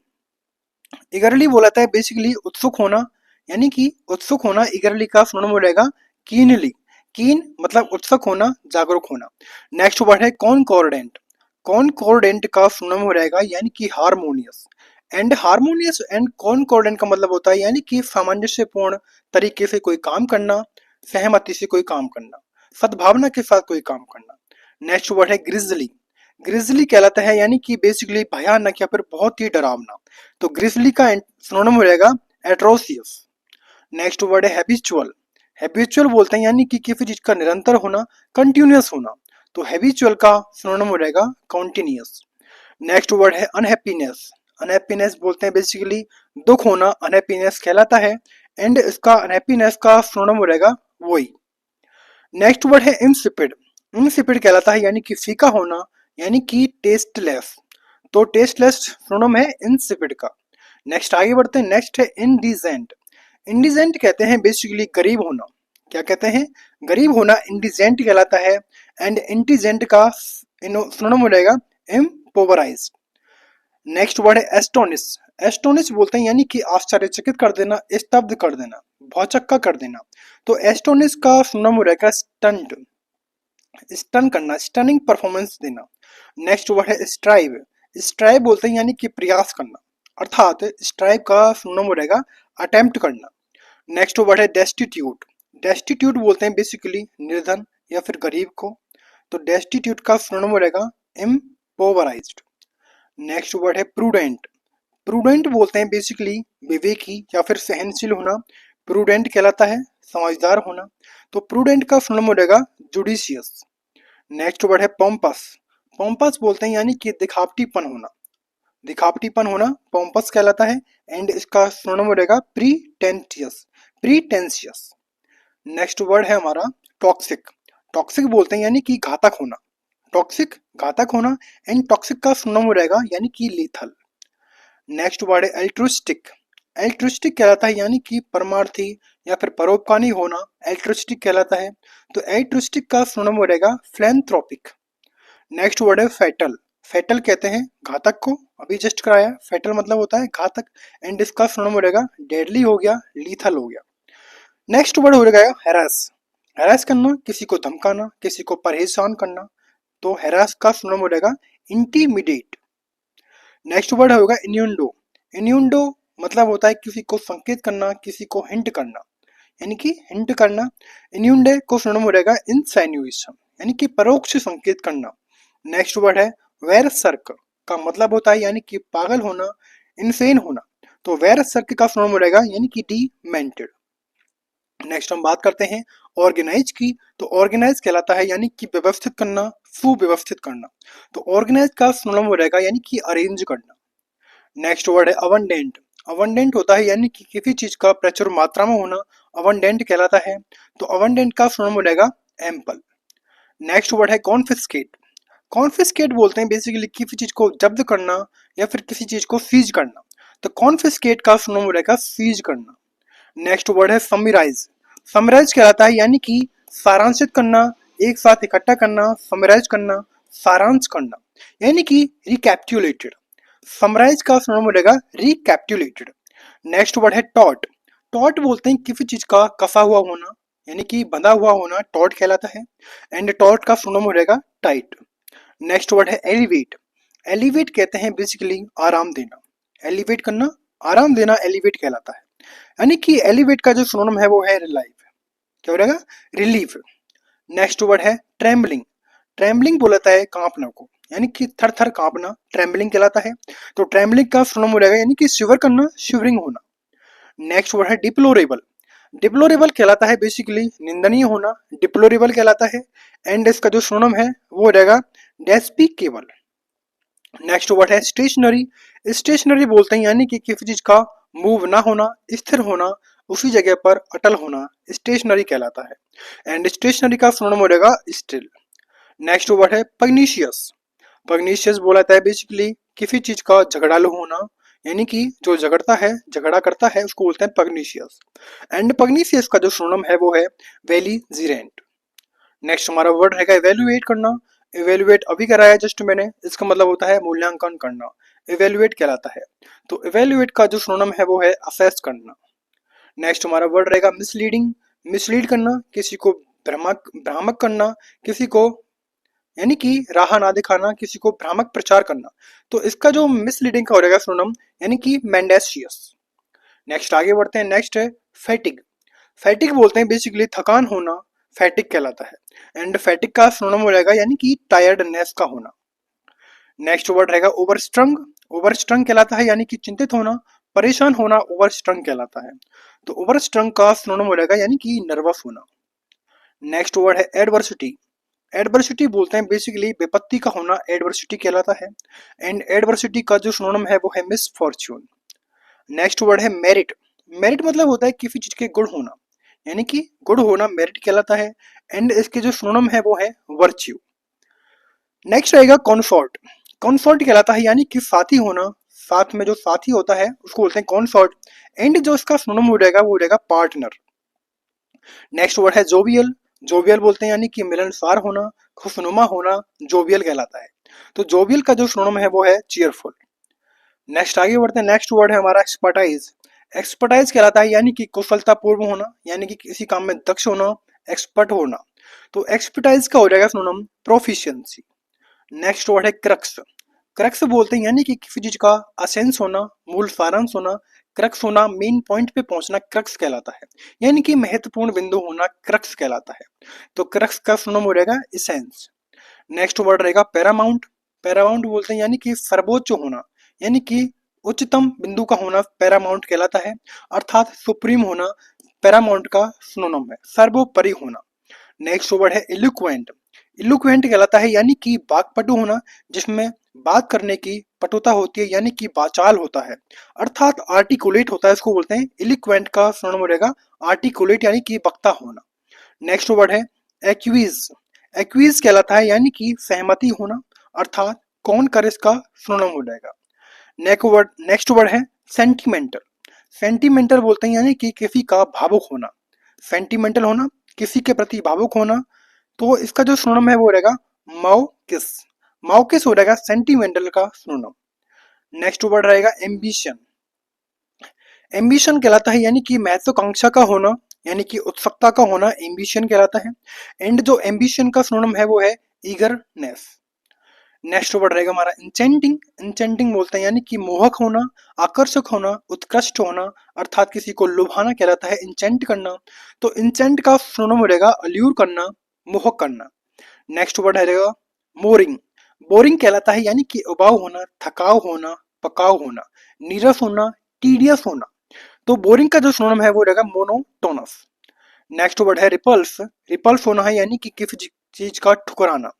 इगरली बोला जाता है बेसिकली उत्सुक होना, यानी कि उत्सुक होना, इगरली का सिनोनिम हो जाएगा कीनली, कीन मतलब उत्सुक होना, जागरूक होना। नेक्स्ट वर्ड है कॉनकॉर्डेंट, कॉनकॉर्डेंट का सिनोनिम हो जाएगा यानी कि हारमोनियस। एंड हारमोनियस एंड कॉनकॉर्डेंट का मतलब होता है यानी कि सामंजस्यपूर्ण तरीके से कोई काम करना, सहमति से कोई काम करना, सद्भावना के साथ कोई काम करना। नेक्स्ट वर्ड है ग्रिजली, ग्रिजली कहलाता है यानी कि बेसिकली भयानक या फिर बहुत ही डरावना, तो ग्रिजली का सिनोनिम हो जाएगा एट्रोसियस। नेक्स्ट वर्ड है हैबिचुअल, हैबिचुअल बोलते हैं यानी कि किसी चीज का निरंतर होना, कंटिन्यूअस होना, तो हैबिचुअल का सिनोनिम हो जाएगा कॉन्टिन्यूअस। नेक्स्ट वर्ड है अनहैप्पीनेस। अनहैप्पीनेस बोलते हैं बेसिकली दुख होना, अनहैप्पीनेस कहलाता है। एंड इसका अनहैप्पीनेस का सिनोनिम हो रहेगा वही। नेक्स्ट वर्ड है इंसिपिड। इंसिपिड कहलाता है यानी कि फीका होना, यानी कि टेस्टलेस। तो टेस्टलेस सिनोनिम है इंसिपिड का। नेक्स्ट आगे बढ़ते हैं, नेक्स्ट है इंडिजेंट। इंडिजेंट कहते हैं बेसिकली गरीब होना। क्या कहते हैं? गरीब होना इंडिजेंट कहलाता है। एंड इंडिजेंट का सिनोनिम हो जाएगा इम्पोवराइज्ड। नेक्स्ट वर्ड है एस्टोनिश। एस्टोनिश बोलते हैं यानी कि आश्चर्यचकित कर देना, स्तब्ध कर देना, भौचक्का कर देना। तो एस्टोनिश का सिनोनिम हो जाएगा स्टंट। स्टन करना, स्टनिंग परफॉर्मेंस देना। नेक्स्ट वर्ड है स्ट्राइव। स्ट्राइव बोलते हैं यानी कि प्रयास करना, अर्थात स्ट्राइव का सिनोनिम हो जाएगा अटेम्प्ट करना। नेक्स्ट वर्ड है डेस्टिट्यूट। डेस्टिट्यूट बोलते हैं बेसिकली निर्धन या फिर गरीब को। तो डेस्टिट्यूट का सिनोनिम हो जाएगा इम्पोवराइज्ड। नेक्स्ट वर्ड है प्रूडेंट। प्रूडेंट बोलते हैं बेसिकली विवेकी या फिर सहनशील होना। प्रूडेंट कहलाता है समझदार होना। तो प्रूडेंट का सिनोनिम हो जाएगा जुडिशियस। नेक्स्ट वर्ड है पोम्पस। पोम्पस बोलते हैं यानी कि दिखावटीपन होना। दिखावटीपन होना पोम्पस कहलाता है। एंड इसका सिनोनिम हो जाएगा प्रीटेंशियस। प्रीटेंशियस। नेक्स्ट वर्ड है हमारा टॉक्सिक। टॉक्सिक बोलते हैं यानी कि घातक होना। टॉक्सिक घातक होना। एंड टॉक्सिक का सिनोनिम हो जाएगा यानी कि लीथल। नेक्स्ट वर्ड है एल्ट्रुस्टिक। एल्ट्रुस्टिक कहलाता है यानी कि परमार्थी या फिर परोपकारी होना, एल्ट्रुस्टिक कहलाता है। तो एल्ट्रुस्टिक का सिनोनिम हो जाएगा फिलैंथ्रोपिक। नेक्स्ट वर्ड है फैटल। फैटल कहते हैं घातक को, अभी जस्ट कराया, फैटल मतलब होता है घातक। एंड इसका सिनोनिम हो जाएगा डेडली हो गया, लीथल हो गया। नेक्स्ट वर्ड हो जाएगा हैरास। हैरास करना, किसी को धमकाना, किसी को परेशान करना। तो हैरास का सिनोनिम हो जाएगा इंटीमिडेट। नेक्स्ट वर्ड होगा इन्यूंडो। इन्यूंडो मतलब होता है किसी को संकेत करना, किसी को हिंट करना, यानी कि हिंट करना। इन्यूंडे को सिनोनिम हो जाएगा इनसाइन्यूएशन, यानी कि परोक्ष संकेत करना। नेक्स्ट वर्ड है वेरसर्क। का मतलब होता है यानी कि पागल होना, इनसेन होना। तो वेरसर्क का सिनोनिम हो जाएगा यानी कि डिमेंटेड। नेक्स्ट हम बात करते हैं ऑर्गेनाइज की। तो ऑर्गेनाइज कहलाता है यानी कि व्यवस्थित करना, सुव्यवस्थित करना। तो ऑर्गेनाइज का सिनोनिम हो जाएगा यानी कि अरेंज करना। नेक्स्ट वर्ड है अबंडेंट। अबंडेंट होता है यानी कि किसी चीज का प्रचुर मात्रा में होना, अबंडेंट कहलाता है। तो अबंडेंट का सिनोनिम हो जाएगा एम्पल। नेक्स्ट वर्ड है कॉन्फिस्केट। कॉन्फिस्केट बोलते हैं बेसिकली किसी चीज को जब्त करना या फिर किसी चीज को सीज करना। तो कॉन्फिस्केट का सिनोनिम हो जाएगा सीज करना। नेक्स्ट वर्ड है समराइज। समराइज कहलाता है यानी कि सारांशित करना, एक साथ इकट्ठा करना, समराइज करना, सारांश करना, यानी कि रिकैप्चुलेटेड। समराइज का सिनोनिम हो जाएगा रिकैप्चुलेटेड। नेक्स्ट वर्ड है टॉट। टॉट बोलते हैं किसी चीज का कसा हुआ होना, यानी कि बंधा हुआ होना, टॉट कहलाता है। एंड टॉट का सिनोनिम हो जाएगा टाइट। नेक्स्ट वर्ड है एलिवेट। एलिवेट कहते हैं बेसिकली आराम देना। एलिवेट करना, आराम देना, एलिवेट कहलाता है। यानी कि एलिवेट का जो सिनोनिम है वो है रिलाइव। क्या हो जाएगा? रिलीफ। नेक्स्ट वर्ड है ट्रेम्बलिंग। ट्रेम्बलिंग बोलता है कांपना को, यानी कि थर थर कांपना, ट्रेम्बलिंग कहलाता है। तो ट्रेम्बलिंग का सिनोनिम हो जाएगा यानी कि शिवर करना, शिवरिंग होना। नेक्स्ट वर्ड है डिप्लोरेबल। डिप्लोरेबल कहलाता है बेसिकली निंदनीय होना, डिप्लोरेबल कहलाता है। एंड इसका जो सिनोनिम है वो हो जाएगा डेस्पिकेबल। नेक्स्ट वर्ड है स्टेशनरी। स्टेशनरी बोलते हैं यानी कि किसी चीज का मूव ना होना, स्थिर होना, उसी जगह पर अटल होना, स्टेशनरी कहलाता है। एंड स्टेशनरी का सिनोनिम हो जाएगा स्टिल। नेक्स्ट वर्ड है पग्नीशियस। पग्नीशियस बोला जाता है बेसिकली किसी चीज का झगड़ालू होना, यानी कि जो झगड़ता है, झगड़ा करता है, उसको बोलते हैं पग्नीशियस। एंड पग्नीशियस का जो सिनोनिम है वो है वेलिजिरेंट। नेक्स्ट हमारा वर्ड रहेगा इवेल्युएट करना। इवेल्युएट अभी कराया जस्ट मैंने, इसका मतलब होता है मूल्यांकन करना, इवेल्युएट कहलाता है। तो इवेल्युएट का जो सिनोनिम है वो है असेस करना। नेक्स्ट हमारा वर्ड रहेगा मिसलीडिंग। मिसलीड करना, किसी को भ्रामक भ्रामक करना, किसी को यानी कि राह ना दिखाना, किसी को भ्रामक प्रचार करना। तो इसका जो मिसलीडिंग का हो जाएगा सिनोनिम यानी कि मेंडेशियस। नेक्स्ट आगे बढ़ते हैं, नेक्स्ट है फैटिग। फैटिग बोलते हैं बेसिकली थकान होना, फैटिग कहलाता है। एंड फैटिग का सिनोनिम हो जाएगा यानी कि टायर्डनेस का होना। नेक्स्ट वर्ड रहेगा ओवरस्ट्रंग। ओवरस्ट्रंग कहलाता है यानी कि चिंतित होना, परेशान होना, ओवरस्ट्रंग कहलाता है। तो ओवरस्ट्रंग का सिनोनिम हो जाएगा यानी कि नर्वस होना। नेक्स्ट वर्ड है एडवर्सिटी। एडवर्सिटी बोलते हैं बेसिकली विपत्ति का होना एडवर्सिटी कहलाता है। एंड एडवर्सिटी का जो सिनोनिम है वो है मिसफॉर्च्यून। नेक्स्ट वर्ड है मेरिट। मेरिट मतलब होता है किसी चीज के गुण होना, यानी कि गुण होना मेरिट कहलाता है। एंड इसके जो सिनोनिम है वो है वर्च्यू। नेक्स्ट रहेगा कॉन्सॉर्ट। कॉन्सॉर्ट कहलाता है यानी कि साथी होना, साथ में जो साथी होता है उसको बोलते हैं कॉन्सॉर्ट। एंड जो इसका सिनोनिम हो जाएगा वो हो जाएगा पार्टनर। नेक्स्ट वर्ड है जोवियल। जोवियल बोलते हैं यानी कि मिलनसार होना, खुशनुमा होना, जोवियल कहलाता है। तो जोवियल का जो सिनोनिम है वो है चीयरफुल। नेक्स्ट आगे बढ़ते हैं। नेक्स्ट वर्ड है हमारा एक्सपर्टाइज। एक्सपर्टाइज कहलाता है यानी कि कुशलता पूर्व होना, यानी कि किसी काम में दक्ष होना, एक्सपर्ट होना। तो एक्सपर्टाइज का हो जाएगा सिनोनिम प्रोफिशिएंसी। नेक्स्ट वर्ड है क्रक्स। क्रक्स बोलते हैं यानी कि किसी चीज का असेंस होना, मूल सारांश होना, क्रक्स होना, मेन पॉइंट पे पहुंचना क्रक्स कहलाता है, यानी कि महत्वपूर्ण बिंदु होना क्रक्स कहलाता है। तो क्रक्स का सिनोनिम हो जाएगा इसेंस। नेक्स्ट वर्ड रहेगा पैरामाउंट। पैरामाउंट बोलते हैं यानी कि सर्वोच्च होना, यानी कि उच्चतम बिंदु का होना पैरामाउंट कहलाता है, अर्थात सुप्रीम होना पैरामाउंट का सिनोनिम है, सर्वोपरि होना। नेक्स्ट वर्ड है इलुक्वेंट। इलुक्वेंट कहलाता है यानी कि वाक्पटु होना, जिसमें बात करने की पटुता होती है, यानी कि वाचाल होता है, अर्थात आर्टिकुलेट होता है, इसको बोलते हैं। इलुक्वेंट का सिनोनिम हो जाएगा आर्टिकुलेट, यानी कि वक्ता होना। नेक्स्ट वर्ड है एक्वीज। एक्वीज कहलाता है यानी कि सहमति होना, अर्थात कौन कर, इसका सिनोनिम हो जाएगा। नेक्स्ट वर्ड है सेंटिमेंटल। सेंटिमेंटल बोलते हैं यानी कि किसी का भावुक होना, सेंटिमेंटल होना, किसी के प्रति भावुक होना। तो इसका जो सिनोनिम है वो रहेगा माओकिस। माओकिस हो जाएगा सेंटिमेंटल का सिनोनिम। नेक्स्ट वर्ड रहेगा एम्बिशन। एम्बिशन कहलाता है यानी कि महत्वाकांक्षा का होना, यानी कि उत्सुकता का होना एम्बिशन कहलाता है। एंड जो एम्बिशन का सिनोनिम है वो है ईगरनेस। नेक्स्ट वर्ड रहेगा हमारा इंचेंटिंग। इंचेंटिंग बोलते हैं यानी कि मोहक होना, आकर्षक होना, उत्कृष्ट होना, अर्थात किसी को लुभाना कहलाता है इंचेंट करना। तो इंचेंट का सिनोनिम हो जाएगा अल्यूर करना, मोहक करना। नेक्स्ट वर्ड रहेगा मोरिंग। बोरिंग कहलाता है यानी कि उबाऊ होना, थकाऊ होना, पकाऊ होना, नीरस होना, टीडियस होना। तो बोरिंग का जो सिनोनिम है वो रहेगा मोनोटोनस। नेक्स्ट वर्ड है रिपल्स। रिपल्स होना है यानी कि किसी चीज का ठुकराना,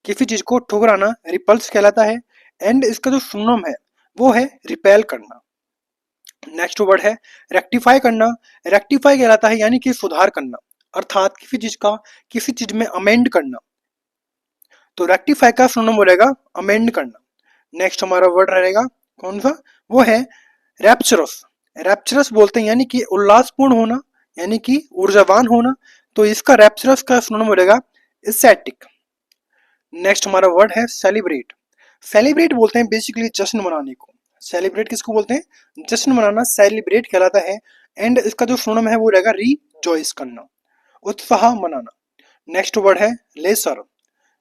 किसी चीज को ठुकराना रिपल्स कहलाता है। एंड इसका जो सिनोनिम है वो है रिपेल करना। नेक्स्ट वर्ड है रेक्टिफाई करना। रेक्टिफाई कहलाता है यानी कि सुधार करना, अर्थात किसी चीज का किसी चीज में अमेंड करना। तो रेक्टिफाई का सिनोनिम हो जाएगा अमेंड करना। नेक्स्ट हमारा वर्ड रहेगा कौन सा, वो है रैप्चरस। रैप्चरस बोलते हैं यानी कि उल्लासपूर्ण होना, यानी कि ऊर्जावान होना। तो इसका रैप्चरस का सिनोनिम हो जाएगा एस्थेटिक। नेक्स्ट हमारा वर्ड है सेलिब्रेट। सेलिब्रेट बोलते हैं बेसिकली जश्न मनाने को। सेलिब्रेट किसको बोलते हैं, जश्न मनाना सेलिब्रेट कहलाता है। एंड इसका जो सिनोनिम है वो रहेगा रिजॉइस करना, उत्साह मनाना। नेक्स्ट वर्ड है लेसर।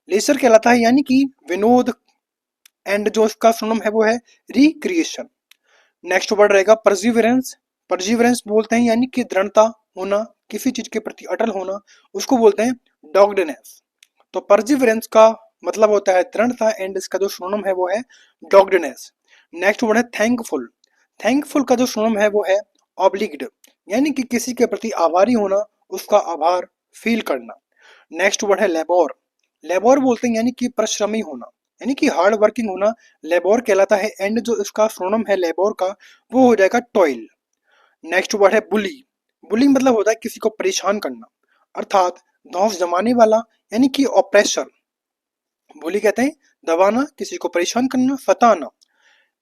लेसर कहलाता है यानी कि विनोद। एंड जो इसका सिनोनिम है वो है रिक्रिएशन। नेक्स्ट वर्ड रहेगा परजिवरेंस। परजिवरेंस बोलते हैं यानी कि दृढ़ता होना, किसी चीज के प्रति अटल होना, उसको बोलते हैं डॉग्डनेस। तो परजिवरेंस का मतलब होता है दृढ़ता, एंड इसका जो सिनोनिम है वो है डॉग्डनेस। नेक्स्ट वर्ड है थैंकफुल। थैंकफुल का जो सिनोनिम है वो है ऑब्लिग्ड, यानी कि किसी के प्रति आभारी होना, उसका आभार फील करना। नेक्स्ट वर्ड है लेबोर। लेबोर बोलते हैं यानी कि परिश्रमी होना, यानी कि हार्ड वर्किंग होना लेबोर कहलाता है। एंड जो इसका सिनोनिम है लेबोर का वो हो जाएगा टॉयल। नेक्स्ट वर्ड है बुली। बुली मतलब होता है किसी को परेशान करना, अर्थात धौंस जमाने वाला, यानी कि ऑप्रेसर। बुली कहते हैं दबाना, किसी को परेशान करना, सताना।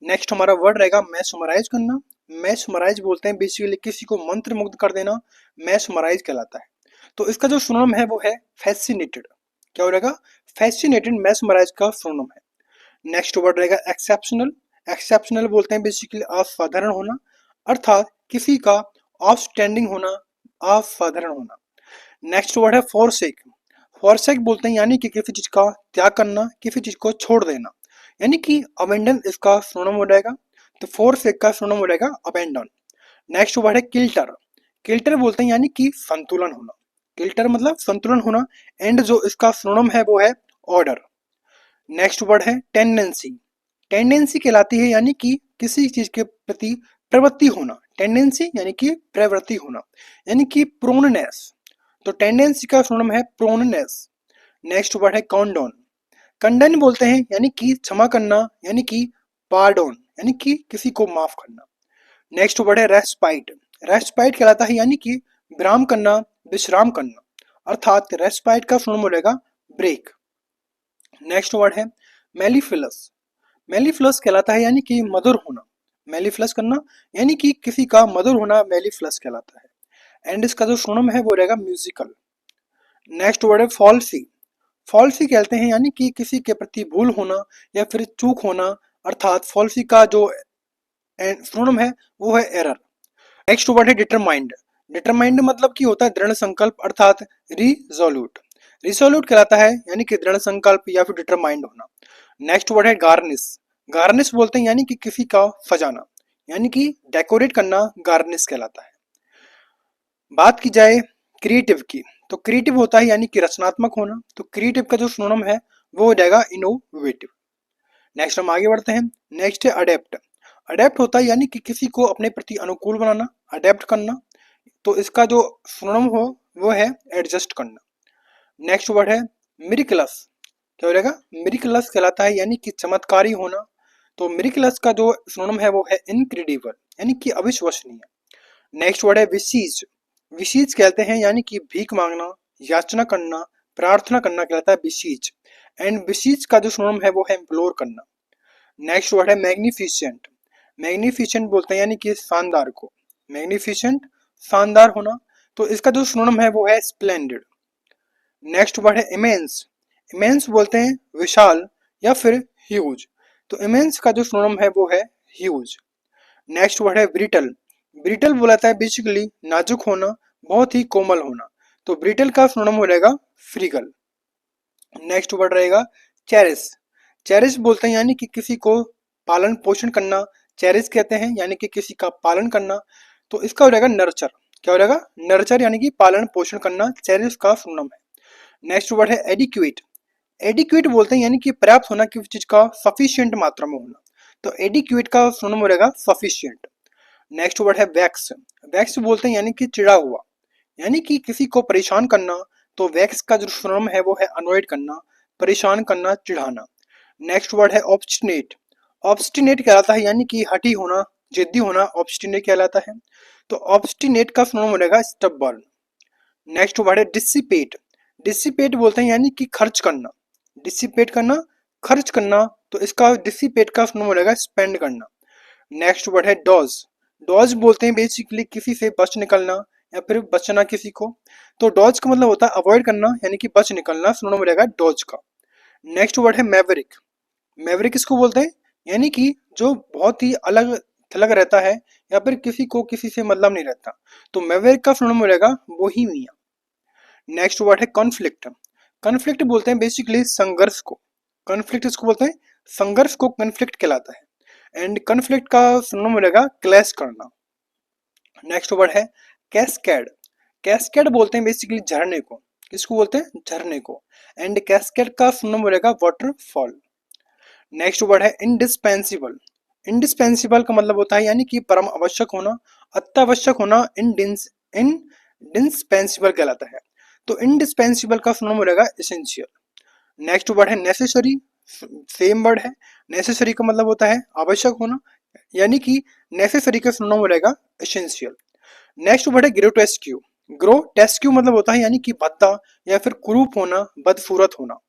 नेक्स्ट हमारा वर्ड रहेगा मैसमराइज करना। मैसमराइज बोलते हैं बेसिकली किसी को मंत्र मुग्ध कर देना, मैसमराइज कहलाता है। तो इसका जो सिनोनिम है वो है फैसिनेटेड। क्या हो जाएगा, फैसिनेटेड मैसमराइज का सिनोनिम है। नेक्स्ट वर्ड रहेगा एक्सेप्शनल। एक्सेप्शनल बोलते हैं बेसिकली असाधारण होना, अर्थात किसी का आउटस्टैंडिंग होना, असाधारण होना। नेक्स्ट वर्ड है फॉरसेक। फॉरसेक बोलते हैं यानी कि किसी चीज का त्याग करना, किसी चीज को छोड़ देना, यानी कि अबेंडन इसका सिनोनिम हो जाएगा। तो फॉरसेक का सिनोनिम हो जाएगा अबेंडन। नेक्स्ट वर्ड है किल्टर। किल्टर बोलते हैं यानी कि संतुलन होना, किल्टर मतलब संतुलन होना। एंड जो इसका सिनोनिम है वो है ऑर्डर। नेक्स्ट वर्ड है टेंडेंसी। टेंडेंसी कहलाती है यानी कि किसी चीज के प्रति प्रवृत्ति होना, टेंडेंसी यानी कि प्रवृत्ति होना, यानी कि प्रोननेस। तो टेंडेंसी का सिनोनिम है प्रोननेस। नेक्स्ट वर्ड है कॉन्डोन। कंडन बोलते हैं यानी कि क्षमा करना, यानी कि पार्डोन, यानी कि किसी को माफ करना। नेक्स्ट वर्ड है रेस्पाइट। रेस्पाइट कहलाता है यानी कि विराम करना, विश्राम करना, अर्थात रेस्पाइट का फुल फॉर्म रहेगा ब्रेक। नेक्स्ट वर्ड है मेलिफिलस। मेलिफिलस कहलाता है यानी कि मधुर होना। मेलिफिलस करना यानी कि किसी का मधुर होना मेलिफिलस कहलाता है। एंड इसका जो सुनम है वो रहेगा म्यूजिकल। नेक्स्ट वर्ड है फॉल्सी। फॉल्सी कहते हैं यानी कि किसी के प्रति भूल होना या फिर चूक होना, अर्थात फॉल्सी का जो सुनम है वो है एरर। नेक्स्ट वर्ड है डिटरमाइंड। डिटरमाइंड मतलब कि होता है दृढ़ संकल्प, अर्थात रिजोल्यूट। रिजोल्यूट कहलाता है यानी कि दृढ़ संकल्प या फिर डिटरमाइंड होना। नेक्स्ट वर्ड है गार्निश। गार्निश बोलते हैं यानी कि किसी का सजाना, यानी कि डेकोरेट करना गार्निश कहलाता है। बात की जाए क्रिएटिव की, तो क्रिएटिव होता है यानी कि रचनात्मक होना। तो क्रिएटिव का जो सिनोनिम है वो हो जाएगा इनोवेटिव। नेक्स्ट हम आगे बढ़ते हैं। नेक्स्ट है अडेप्ट। अडेप्ट होता है यानी कि किसी को अपने प्रति अनुकूल बनाना, अडेप्ट करना। तो इसका जो सिनोनिम हो वो है एडजस्ट करना। नेक्स्ट वर्ड है मिरिकलस। क्या हो जाएगा? मिरिकलस कहलाता है यानी कि चमत्कारी होना। तो मिरिकलस का जो सिनोनिम है वो है इनक्रेडिबल, यानी कि अविश्वसनीय। नेक्स्ट वर्ड है विशीज। विशीज कहते हैं यानी कि भीख मांगना, याचना करना, प्रार्थना करना कहलाता है विशीज। एंड विशीज का जो सिनोनिम है वो है इम्प्लोर करना। नेक्स्ट वर्ड है मैग्निफिसेंट। मैग्निफिसेंट बोलते हैं यानी कि शानदार को, मैग्निफिसेंट शानदार होना। तो इसका जो सिनोनिम है वो है स्प्लेंडेड। नेक्स्ट वर्ड है इमेंस। इमेंस बोलते हैं विशाल या फिर ह्यूज। तो इमेंस का जो सिनोनिम है वो है ह्यूज। नेक्स्ट वर्ड है ब्रिटल। ब्रिटल बोलाता है बेसिकली नाजुक होना, बहुत ही कोमल होना। तो ब्रिटल का सिनोनिम हो जाएगा फ्रीगल। नेक्स्ट वर्ड रहेगा चेरिस। चेरिस बोलते हैं यानी कि किसी को पालन पोषण करना, चेरिस कहते हैं यानी कि किसी का पालन करना। तो इसका हो जाएगा नर्चर। क्या हो जाएगा? नर्चर यानी कि पालन पोषण करना चेरिस का सिनोनिम है। नेक्स्ट वर्ड है एडिक्वेट। एडिक्वेट बोलते हैं यानी कि पर्याप्त होना, किसी चीज का सफिशिएंट मात्रा में होना। तो एडिक्वेट का सिनोनिम हो जाएगा सफिशिएंट। नेक्स्ट वर्ड है वैक्स। वैक्स बोलते हैं यानी कि चिढ़ा हुआ, यानी कि किसी को परेशान करना। तो वैक्स का जो सिनोनिम है वो है अनॉयड करना, परेशान करना, चिढ़ाना। नेक्स्ट वर्ड है ऑब्स्टिनेट। ऑब्स्टिनेट कहलाता है यानी कि हठी होना, जिद्दी होना, ऑब्स्टिनेट कहलाता है। तो ऑब्स्टिनेट का सिनोनिम हो जाएगा स्टबबर्न। नेक्स्ट वर्ड है डिसिपेट। डिसिपेट बोलते हैं यानी कि खर्च करना, डिसिपेट करना, खर्च करना। तो इसका डिसिपेट का सिनोनिम हो जाएगा स्पेंड करना। नेक्स्ट वर्ड है डॉज। डॉज बोलते हैं बेसिकली किसी से बच निकलना या फिर बचना किसी को। तो डॉज का मतलब होता है अवॉइड करना, यानी कि बच निकलना, सिनोनिम हो जाएगा डॉज का। नेक्स्ट वर्ड है मैवरिक। मैवरिक किसको बोलते हैं? यानी कि जो बहुत ही अलग थलग रहता है या फिर किसी को किसी से मतलब नहीं रहता। तो मैवरिक का सिनोनिम हो जाएगा बोहेमिया। नेक्स्ट वर्ड है कॉन्फ्लिक्ट। कॉन्फ्लिक्ट बोलते हैं बेसिकली संघर्ष को। कॉन्फ्लिक्ट इसको बोलते हैं, संघर्ष को कॉन्फ्लिक्ट कहलाता है। एंड कॉन्फ्लिक्ट का सिनोनिम मिलेगा क्लैश करना। नेक्स्ट वर्ड है कैस्केड। कैस्केड बोलते हैं बेसिकली झरने को। किसको बोलते हैं? झरने को। एंड कैस्केड का सिनोनिम मिलेगा वाटरफॉल। नेक्स्ट वर्ड है इंडिस्पेंसिबल। इंडिस्पेंसिबल का मतलब होता है यानी कि परम आवश्यक होना, अत्यावश्यक होना, इंडिस्पेंसिबल कहलाता है। तो इंडिस्पेंसिबल का सिनोनिम मिलेगा एसेंशियल। नेक्स्ट वर्ड है नेसेसरी। सेम वर्ड है। नेसेसरी का मतलब होता है आवश्यक होना, यानी कि नेसेसरी का सिनोनिम रहेगा एसेंशियल। नेक्स्ट वर्ड है ग्रोटेस्क्यू। ग्रोटेस्क्यू मतलब होता है यानी कि भद्दा या फिर कुरूप होना, बदसूरत होना।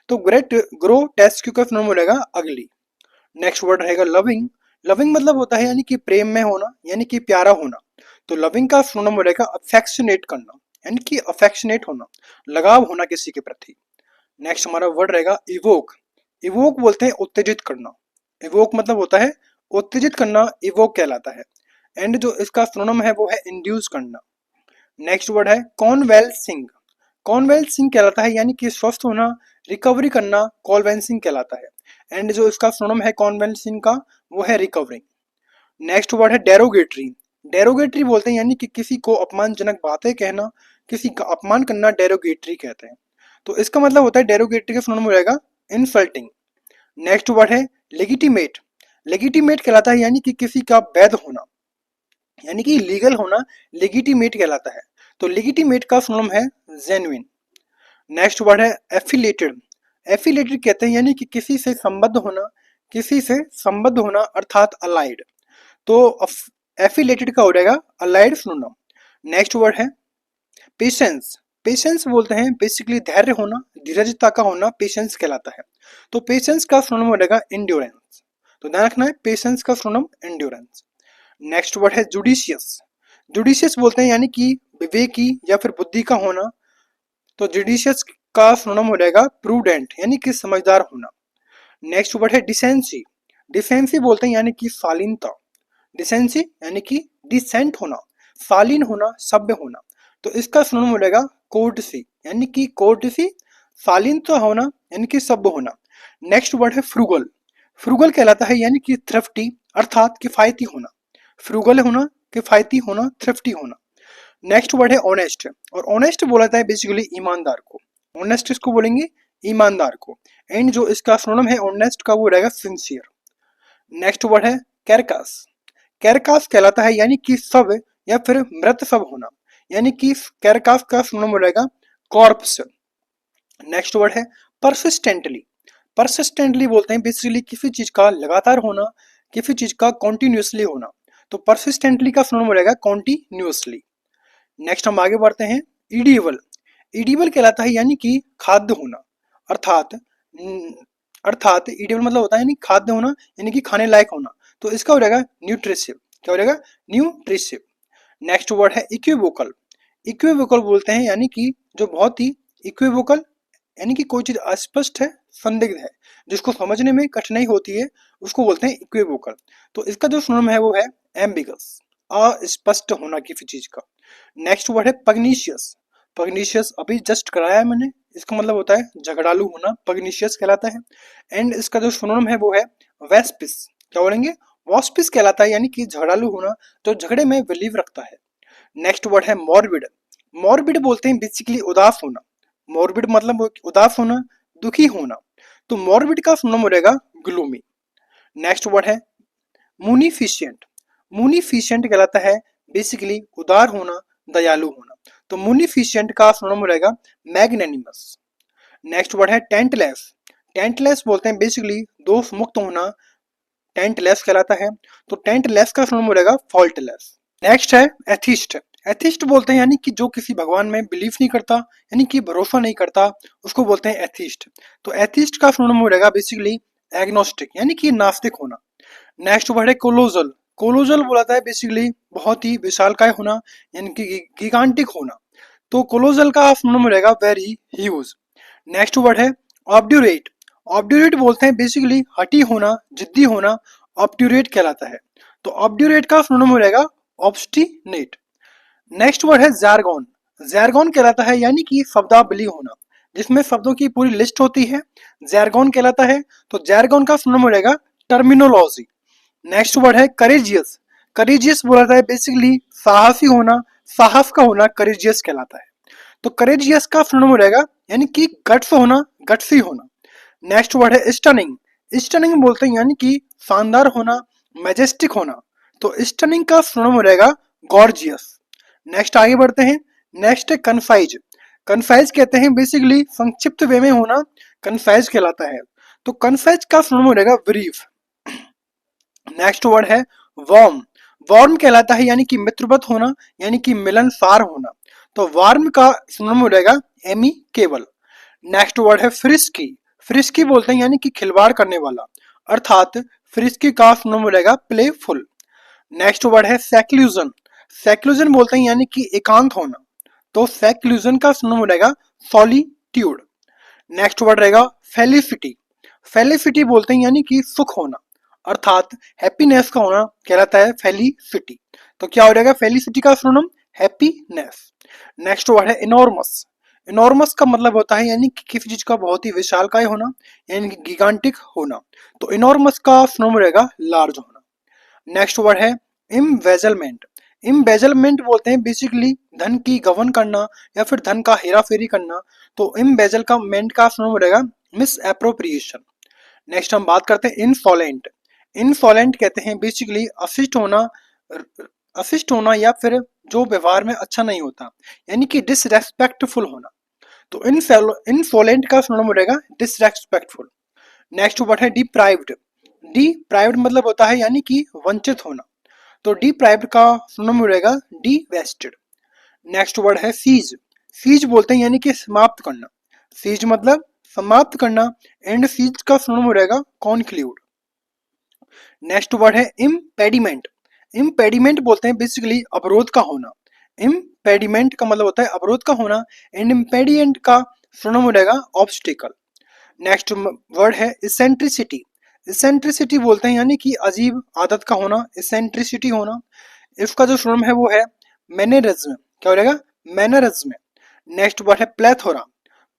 तो ग्रोटेस्क्यू का सिनोनिम रहेगा अगली। नेक्स्ट वर्ड रहेगा लविंग। लविंग मतलब होता है यानी कि प्रेम में होना, यानी कि प्यारा होना। तो लविंग का सिनोनिम रहेगा अफेक्शनेट करना, यानी कि अफेक्शनेट होना, लगाव होना किसी के प्रति। नेक्स्ट हमारा वर्ड रहेगा इवोक। इवोक बोलते हैं उत्तेजित करना। इवोक मतलब होता है उत्तेजित करना, इवोक कहलाता है। एंड जो इसका सिनोनिम है वो है इंड्यूस करना। नेक्स्ट वर्ड है कॉन्वेल्सिंग। कॉन्वेल्सिंग कहलाता है यानी कि स्वस्थ होना, रिकवरी करना, कॉन्वेंसिंग कहलाता है। एंड जो इसका सिनोनिम है कॉन्वेंसिंग का वो है रिकवरिंग। नेक्स्ट वर्ड है डेरोगेटरी। डेरोगेटरी बोलते हैं यानी कि किसी को अपमानजनक बातें कहना, किसी का अपमान करना, डेरोगेटरी कहते हैं। तो इसका मतलब होता है डेरोगेटरी का सिनोनिम हो जाएगा इनसल्टिंग। नेक्स्ट वर्ड है लेगिटिमेट। लेगिटिमेट कहलाता है यानी कि किसी का वैध होना, यानी कि लीगल होना, लेगिटिमेट कहलाता है। तो लेगिटिमेट का सिनोनिम है जेन्युइन। नेक्स्ट वर्ड है एफिलेटेड। एफिलेटेड कहते हैं यानी कि किसी से संबद्ध होना, किसी से संबद्ध होना अर्थात अलाइड। तो एफिलेटेड का हो जाएगा अलाइड सिनोनिम। नेक्स्ट वर्ड है पेशेंस। पेशेंस बोलते हैं बेसिकली धैर्य होना, धीरजता का होना पेशेंस कहलाता है। तो पेशेंस का सिनोनिम हो जाएगा एंड्योरेंस। तो ध्यान रखना है पेशेंस का सिनोनिम एंड्योरेंस। नेक्स्ट वर्ड है जुडिशियस। जुडिशियस बोलते हैं यानी कि विवेकी या फिर बुद्धि का होना। तो जुडिशियस का सिनोनिम हो जाएगा प्रूडेंट यानी कि समझदार होना। नेक्स्ट वर्ड है डिसेंसी। डिसेंसी बोलते हैं यानी कि शालीनता। डिसेंसी यानी कि डिसेंट होना, शालीन होना, सभ्य होना। तो इसका सिनोनिम हो जाएगा कोर्टसी यानी कि कोर्टसी, शालीनता होना यानी कि सभ्य होना। नेक्स्ट वर्ड है फ्रूगल। फ्रूगल कहलाता है यानी कि थ्रिफ्टी अर्थात किफायती होना। फ्रूगल होना, किफायती होना, थ्रिफ्टी होना। नेक्स्ट वर्ड है ऑनेस्ट। और ऑनेस्ट बोला जाता है बेसिकली ईमानदार को। ऑनेस्ट इसको बोलेंगे ईमानदार को। एंड जो इसका सिनोनिम है ऑनेस्ट का वो रहेगा सिंसियर। नेक्स्ट वर्ड है कैरकास। कैरकास कहलाता है यानी कि शव या फिर मृत शव होना, यानी कि कैरकास का सिनोनिम हो रहेगा कॉर्प्स। नेक्स्ट वर्ड है परसिस्टेंटली। परसिस्टेंटली बोलते हैं बेसिकली किसी चीज का लगातार होना, किसी चीज का कॉन्टिन्यूसली होना। तो परसिस्टेंटली का सिनोनिम हो रहेगा कॉन्टिन्यूसली। नेक्स्ट हम आगे बढ़ते हैं ईडिबल। ईडिबल कहलाता है यानी कि खाद्य होना अर्थात ईडिबल मतलब होता है यानी खाद्य होना यानी कि खाने लायक होना। तो इसका हो जाएगा न्यूट्रिसिव। क्या हो जाएगा न्यूट्रिसिव। नेक्स्ट वर्ड है इक्विवोकल। इक्विवोकल बोलते हैं यानी कि जो बहुत ही इक्विवोकल यानी कि कोई चीज अस्पष्ट है, संदिग्ध है, जिसको समझने में कठिनाई होती है, उसको बोलते हैं इक्विवोकल। तो इसका जो सिनोनिम है वो है एम्बिगस, अस्पष्ट होना किसी चीज का। नेक्स्ट वर्ड है पग्नीशियस। पग्नीशियस अभी जस्ट कराया है मैंने, इसका मतलब होता है झगड़ालू होना, पग्नीशियस कहलाता है। एंड इसका जो सिनोनिम है वो है वेस्पिस। क्या बोलेंगे वॉस्पिस कहलाता है यानी कि झगड़ालू होना, जो झगड़े में बिलीव रखता है। नेक्स्ट वर्ड है मॉर्बिड। मॉर्बिड बोलते हैं बेसिकली उदास होना। मॉर्बिड मतलब उदास होना, दुखी होना। तो मॉर्बिड का सिनोनिम हो रहेगा ग्लूमी। नेक्स्ट वर्ड है मुनिफिशियंट। मुनिफिशियंट कहलाता है बेसिकली उदार होना, दयालु होना। तो मुनिफिशियंट का सिनोनिम हो रहेगा मैग्नेनिमस। नेक्स्ट वर्ड है टेंटलेस। टेंटलेस बोलते हैं बेसिकली दोष मुक्त होना, टेंटलेस कहलाता है। तो टेंटलेस का सिनोनिम हो रहेगा फॉल्टलेस। नेक्स्ट है एथिस्ट। एथिस्ट बोलते हैं यानी कि जो किसी भगवान में बिलीव नहीं करता, यानी कि भरोसा नहीं करता, उसको बोलते हैं एथिस्ट। तो एथिस्ट का सिनोनिम हो रहेगा बेसिकली एग्नोस्टिक यानी कि नास्तिक होना। नेक्स्ट वर्ड है कोलोजल। कोलोजल बोलाता है बेसिकली बहुत ही विशालकाय होना यानी कि गिगांटिक होना। तो कोलोजल का सिनोनिम रहेगा वेरी ह्यूज। नेक्स्ट वर्ड है ऑब्ड्यूरेट। ऑब्ड्यूरेट बोलते हैं बेसिकली हठी होना, जिद्दी होना, ऑब्ड्यूरेट कहलाता है। तो ऑब्ड्यूरेट का सिनोनिम रहेगा ऑब्स्टिनेट। नेक्स्ट वर्ड है जैरगॉन। जैरगॉन कहलाता है यानी कि शब्दावली होना, जिसमें शब्दों की पूरी लिस्ट होती है, जैरगॉन कहलाता है। तो जैरगॉन का सिनोनिम रहेगा टर्मिनोलॉजी। नेक्स्ट वर्ड है करेजियस। करेजियस बोला है बेसिकली साहसी होना, साहस का होना करेजियस कहलाता है। तो करेजियस का सिनोनिम रहेगा यानी कि गट्स होना, गट्सी होना। नेक्स्ट वर्ड है स्टनिंग। स्टनिंग बोलते हैं यानी कि शानदार होना, मैजेस्टिक होना। तो स्टनिंग का सिनोनिम रहेगा गॉर्जियस। नेक्स्ट आगे बढ़ते हैं। नेक्स्ट है कन्फाइज। कन्फाइज कहते हैं बेसिकली संक्षिप्त वे में होना, कन्फाइज कहलाता है। तो कन्फाइज का सिनोनिम रहेगा ब्रीफ। नेक्स्ट वर्ड है वार्म। वार्म कहलाता है यानी कि मित्रवत होना, यानी कि मिलनसार होना। तो वार्म का सिनोनिम रहेगा एमिकेबल। नेक्स्ट वर्ड है फ्रिस्की। फ्रिस्की बोलते हैं यानी कि खिलवाड़ करने वाला, अर्थात फ्रिस्की का सिनोनिम रहेगा प्लेफुल। नेक्स्ट वर्ड है सेक्लूजन। सेक्लूजन बोलते हैं यानी कि एकांत होना। तो सेक्लूजन का सिनोनिम रहेगा सॉलिट्यूड। नेक्स्ट वर्ड रहेगा फेलिसिटी। फेलिसिटी बोलते हैं यानी कि सुख होना, अर्थात हैप्पीनेस का होना कहलाता है फेलिसिटी। तो क्या हो जाएगा फेलिसिटी का सिनोनिम हैप्पीनेस। नेक्स्ट वर्ड है इनॉर्मस। इनॉर्मस का मतलब होता है यानी कि किसी चीज का बहुत ही विशालकाय होना, यानी कि गिगांटिक होना। तो इनॉर्मस का सिनोनिम रहेगा लार्ज होना। नेक्स्ट वर्ड है इम्बेजलमेंट। इम्बेजलमेंट बोलते हैं बेसिकली धन की गबन करना या फिर धन का हेरा फेरी करना। तो इम्बेजल का मेंट का सिनोनिम रहेगा मिस एप्रोप्रिएशन। नेक्स्ट हम बात करते हैं इनसॉलेंट। इनसॉलेंट कहते हैं बेसिकली अशिष्ट होना, अशिष्ट होना या फिर जो व्यवहार में अच्छा नहीं होता, यानी कि डिसरेस्पेक्टफुल होना। तो इंसोलेंट का सिनोनिम हो जाएगा डिसरेस्पेक्टफुल। नेक्स्ट वर्ड है डिप्राइव्ड। डिप्राइव्ड मतलब होता है यानी कि वंचित होना, तो डिप्राइव्ड का सिनोनिम हो जाएगा डिवेस्टेड। नेक्स्ट वर्ड है सीज। सीज बोलते हैं यानी कि समाप्त करना, सीज मतलब समाप्त करना, एंड सीज का सिनोनिम हो जाएगा कॉन्क्लूड। नेक्स्ट वर्ड है इम्पेडिमेंट। इम्पेडिमेंट बोलते हैं बेसिकली अवरोध का होना, इम्पेडिमेंट का मतलब होता है अवरोध का होना, एंड इम्पेडिएंट का सिनोनिम हो जाएगा ऑब्स्टिकल। नेक्स्ट वर्ड है इसेंट्रिसिटी। इसेंट्रिसिटी बोलते हैं यानी कि अजीब आदत का होना, इसेंट्रिसिटी होना। इसका जो सिनोनिम है वो है मैनरिज्म। क्या हो जाएगा? मैनरिज्म। नेक्स्ट वर्ड है प्लेथोरा।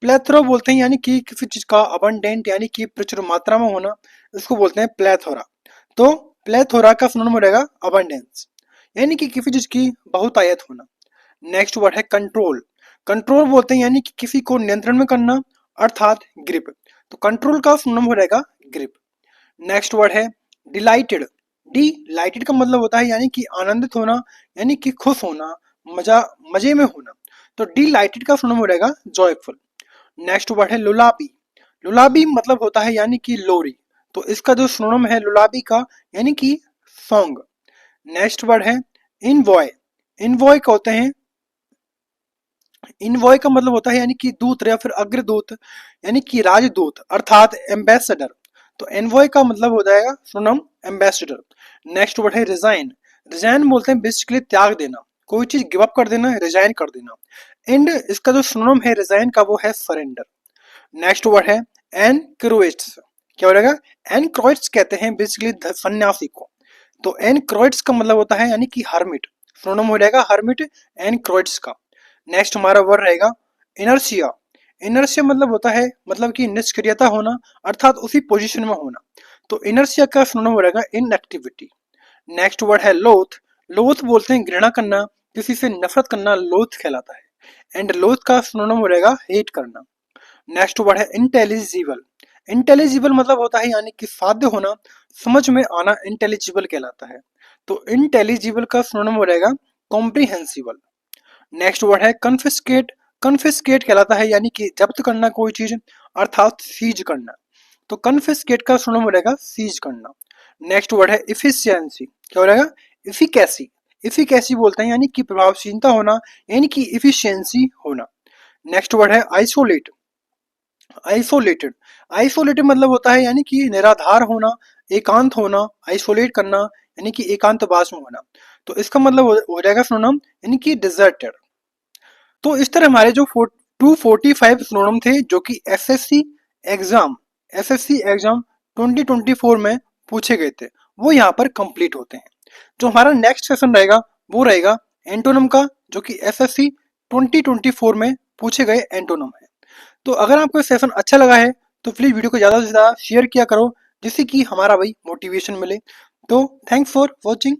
प्लेथोरा बोलते हैं यानी कि किसी चीज का अबंडेंट यानी कि प्रचुर मात्रा में होना, इसको बोलते हैं प्लेथोरा। तो प्लेथोरा का सिनोनिम हो जाएगा अबंडेंस, यानी कि किसी चीज की बहुतायत होना। नेक्स्ट वर्ड है कंट्रोल। कंट्रोल बोलते हैं यानी कि किसी को नियंत्रण में करना, अर्थात ग्रिप। तो कंट्रोल का सिनोनिम हो जाएगा ग्रिप। नेक्स्ट वर्ड है डिलाइटेड। डिलाइटेड का मतलब होता है यानी कि आनंदित होना, यानी कि खुश होना, मजा मजे में होना। तो डिलाइटेड का सिनोनिम हो जाएगा जॉयफुल। नेक्स्ट वर्ड है लुलाबी। लुलाबी मतलब होता है यानी कि लोरी, तो इसका जो सिनोनिम है लुलाबी का यानी कि सॉन्ग। नेक्स्ट वर्ड है इनवॉय। इनवॉय का होते हैं, इनवॉय का मतलब होता है यानी कि दूत या फिर अग्रदूत, यानी कि राजदूत अर्थात एम्बेसडर। तो एनवॉय का मतलब हो जाएगा सुनम एम्बेसडर। नेक्स्ट वर्ड है रिजाइन। रिजाइन बोलते हैं बेसिकली त्याग देना, कोई चीज गिव अप कर देना, रिजाइन कर देना। एंड इसका जो सुनम है रिजाइन का वो है सरेंडर। नेक्स्ट वर्ड है एनक्रोइट्स। क्या हो जाएगा? एनक्रोइट्स कहते हैं बेसिकली सन्यासी को। तो एनक्रोइट्स का मतलब होता है यानी कि हर्मिट, सुनम हो जाएगा हर्मिट एनक्रोइट्स का। नेक्स्ट हमारा वर्ड रहेगा इनर्शिया। इनर्शिया मतलब होता है मतलब कि निष्क्रियता होना, अर्थात उसी पोजीशन में होना। तो इनर्शिया का सिनोनिम हो जाएगा इनएक्टिविटी। नेक्स्ट वर्ड है लोथ। लोथ बोलते हैं घृणा करना, किसी से नफरत करना लोथ कहलाता है। एंड लोथ का सिनोनिम हो जाएगा हेट करना। नेक्स्ट वर्ड है इंटेलिजिबल। इंटेलिजिबल मतलब होता है यानी कि साध्य होना, समझ में आना, इंटेलिजिबल कहलाता है। तो इंटेलिजिबल का सिनोनिम हो जाएगा कॉम्प्रिहेंसिबल। नेक्स्ट वर्ड है कन्फिस्केट। कन्फिस्केट कहलाता है यानी कि जब्त करना कोई चीज, अर्थात सीज करना। तो कन्फिस्केट का सिनोनिम हो जाएगा सीज करना। नेक्स्ट वर्ड है इफिशियंसी। क्या हो जाएगा? इफिकैसी। इफिकैसी बोलते हैं यानी कि प्रभावशीलता होना, यानी कि इफिशियंसी होना। नेक्स्ट वर्ड है आइसोलेट। आइसोलेटेड। आइसोलेटेड मतलब होता है यानी कि निराधार होना, एकांत होना, आइसोलेट करना यानी कि एकांतवास में होना। तो इसका मतलब हो जाएगा सिनोनिम यानी कि डिजर्टेड। तो इस तरह हमारे जो 245 सिनोनिम थे जो कि एग्जाम एसएससी एग्जाम 2024 में पूछे गए थे, वो यहाँ पर कंप्लीट होते हैं। जो हमारा नेक्स्ट सेशन रहेगा वो रहेगा एंटोनिम का, जो कि एसएससी 2024 में पूछे गए एंटोनिम है। तो अगर आपको ये सेशन अच्छा लगा है तो प्लीज वीडियो को ज्यादा से ज्यादा शेयर किया करो, जिससे कि हमारा भाई मोटिवेशन मिले। तो थैंक्स फॉर वॉचिंग।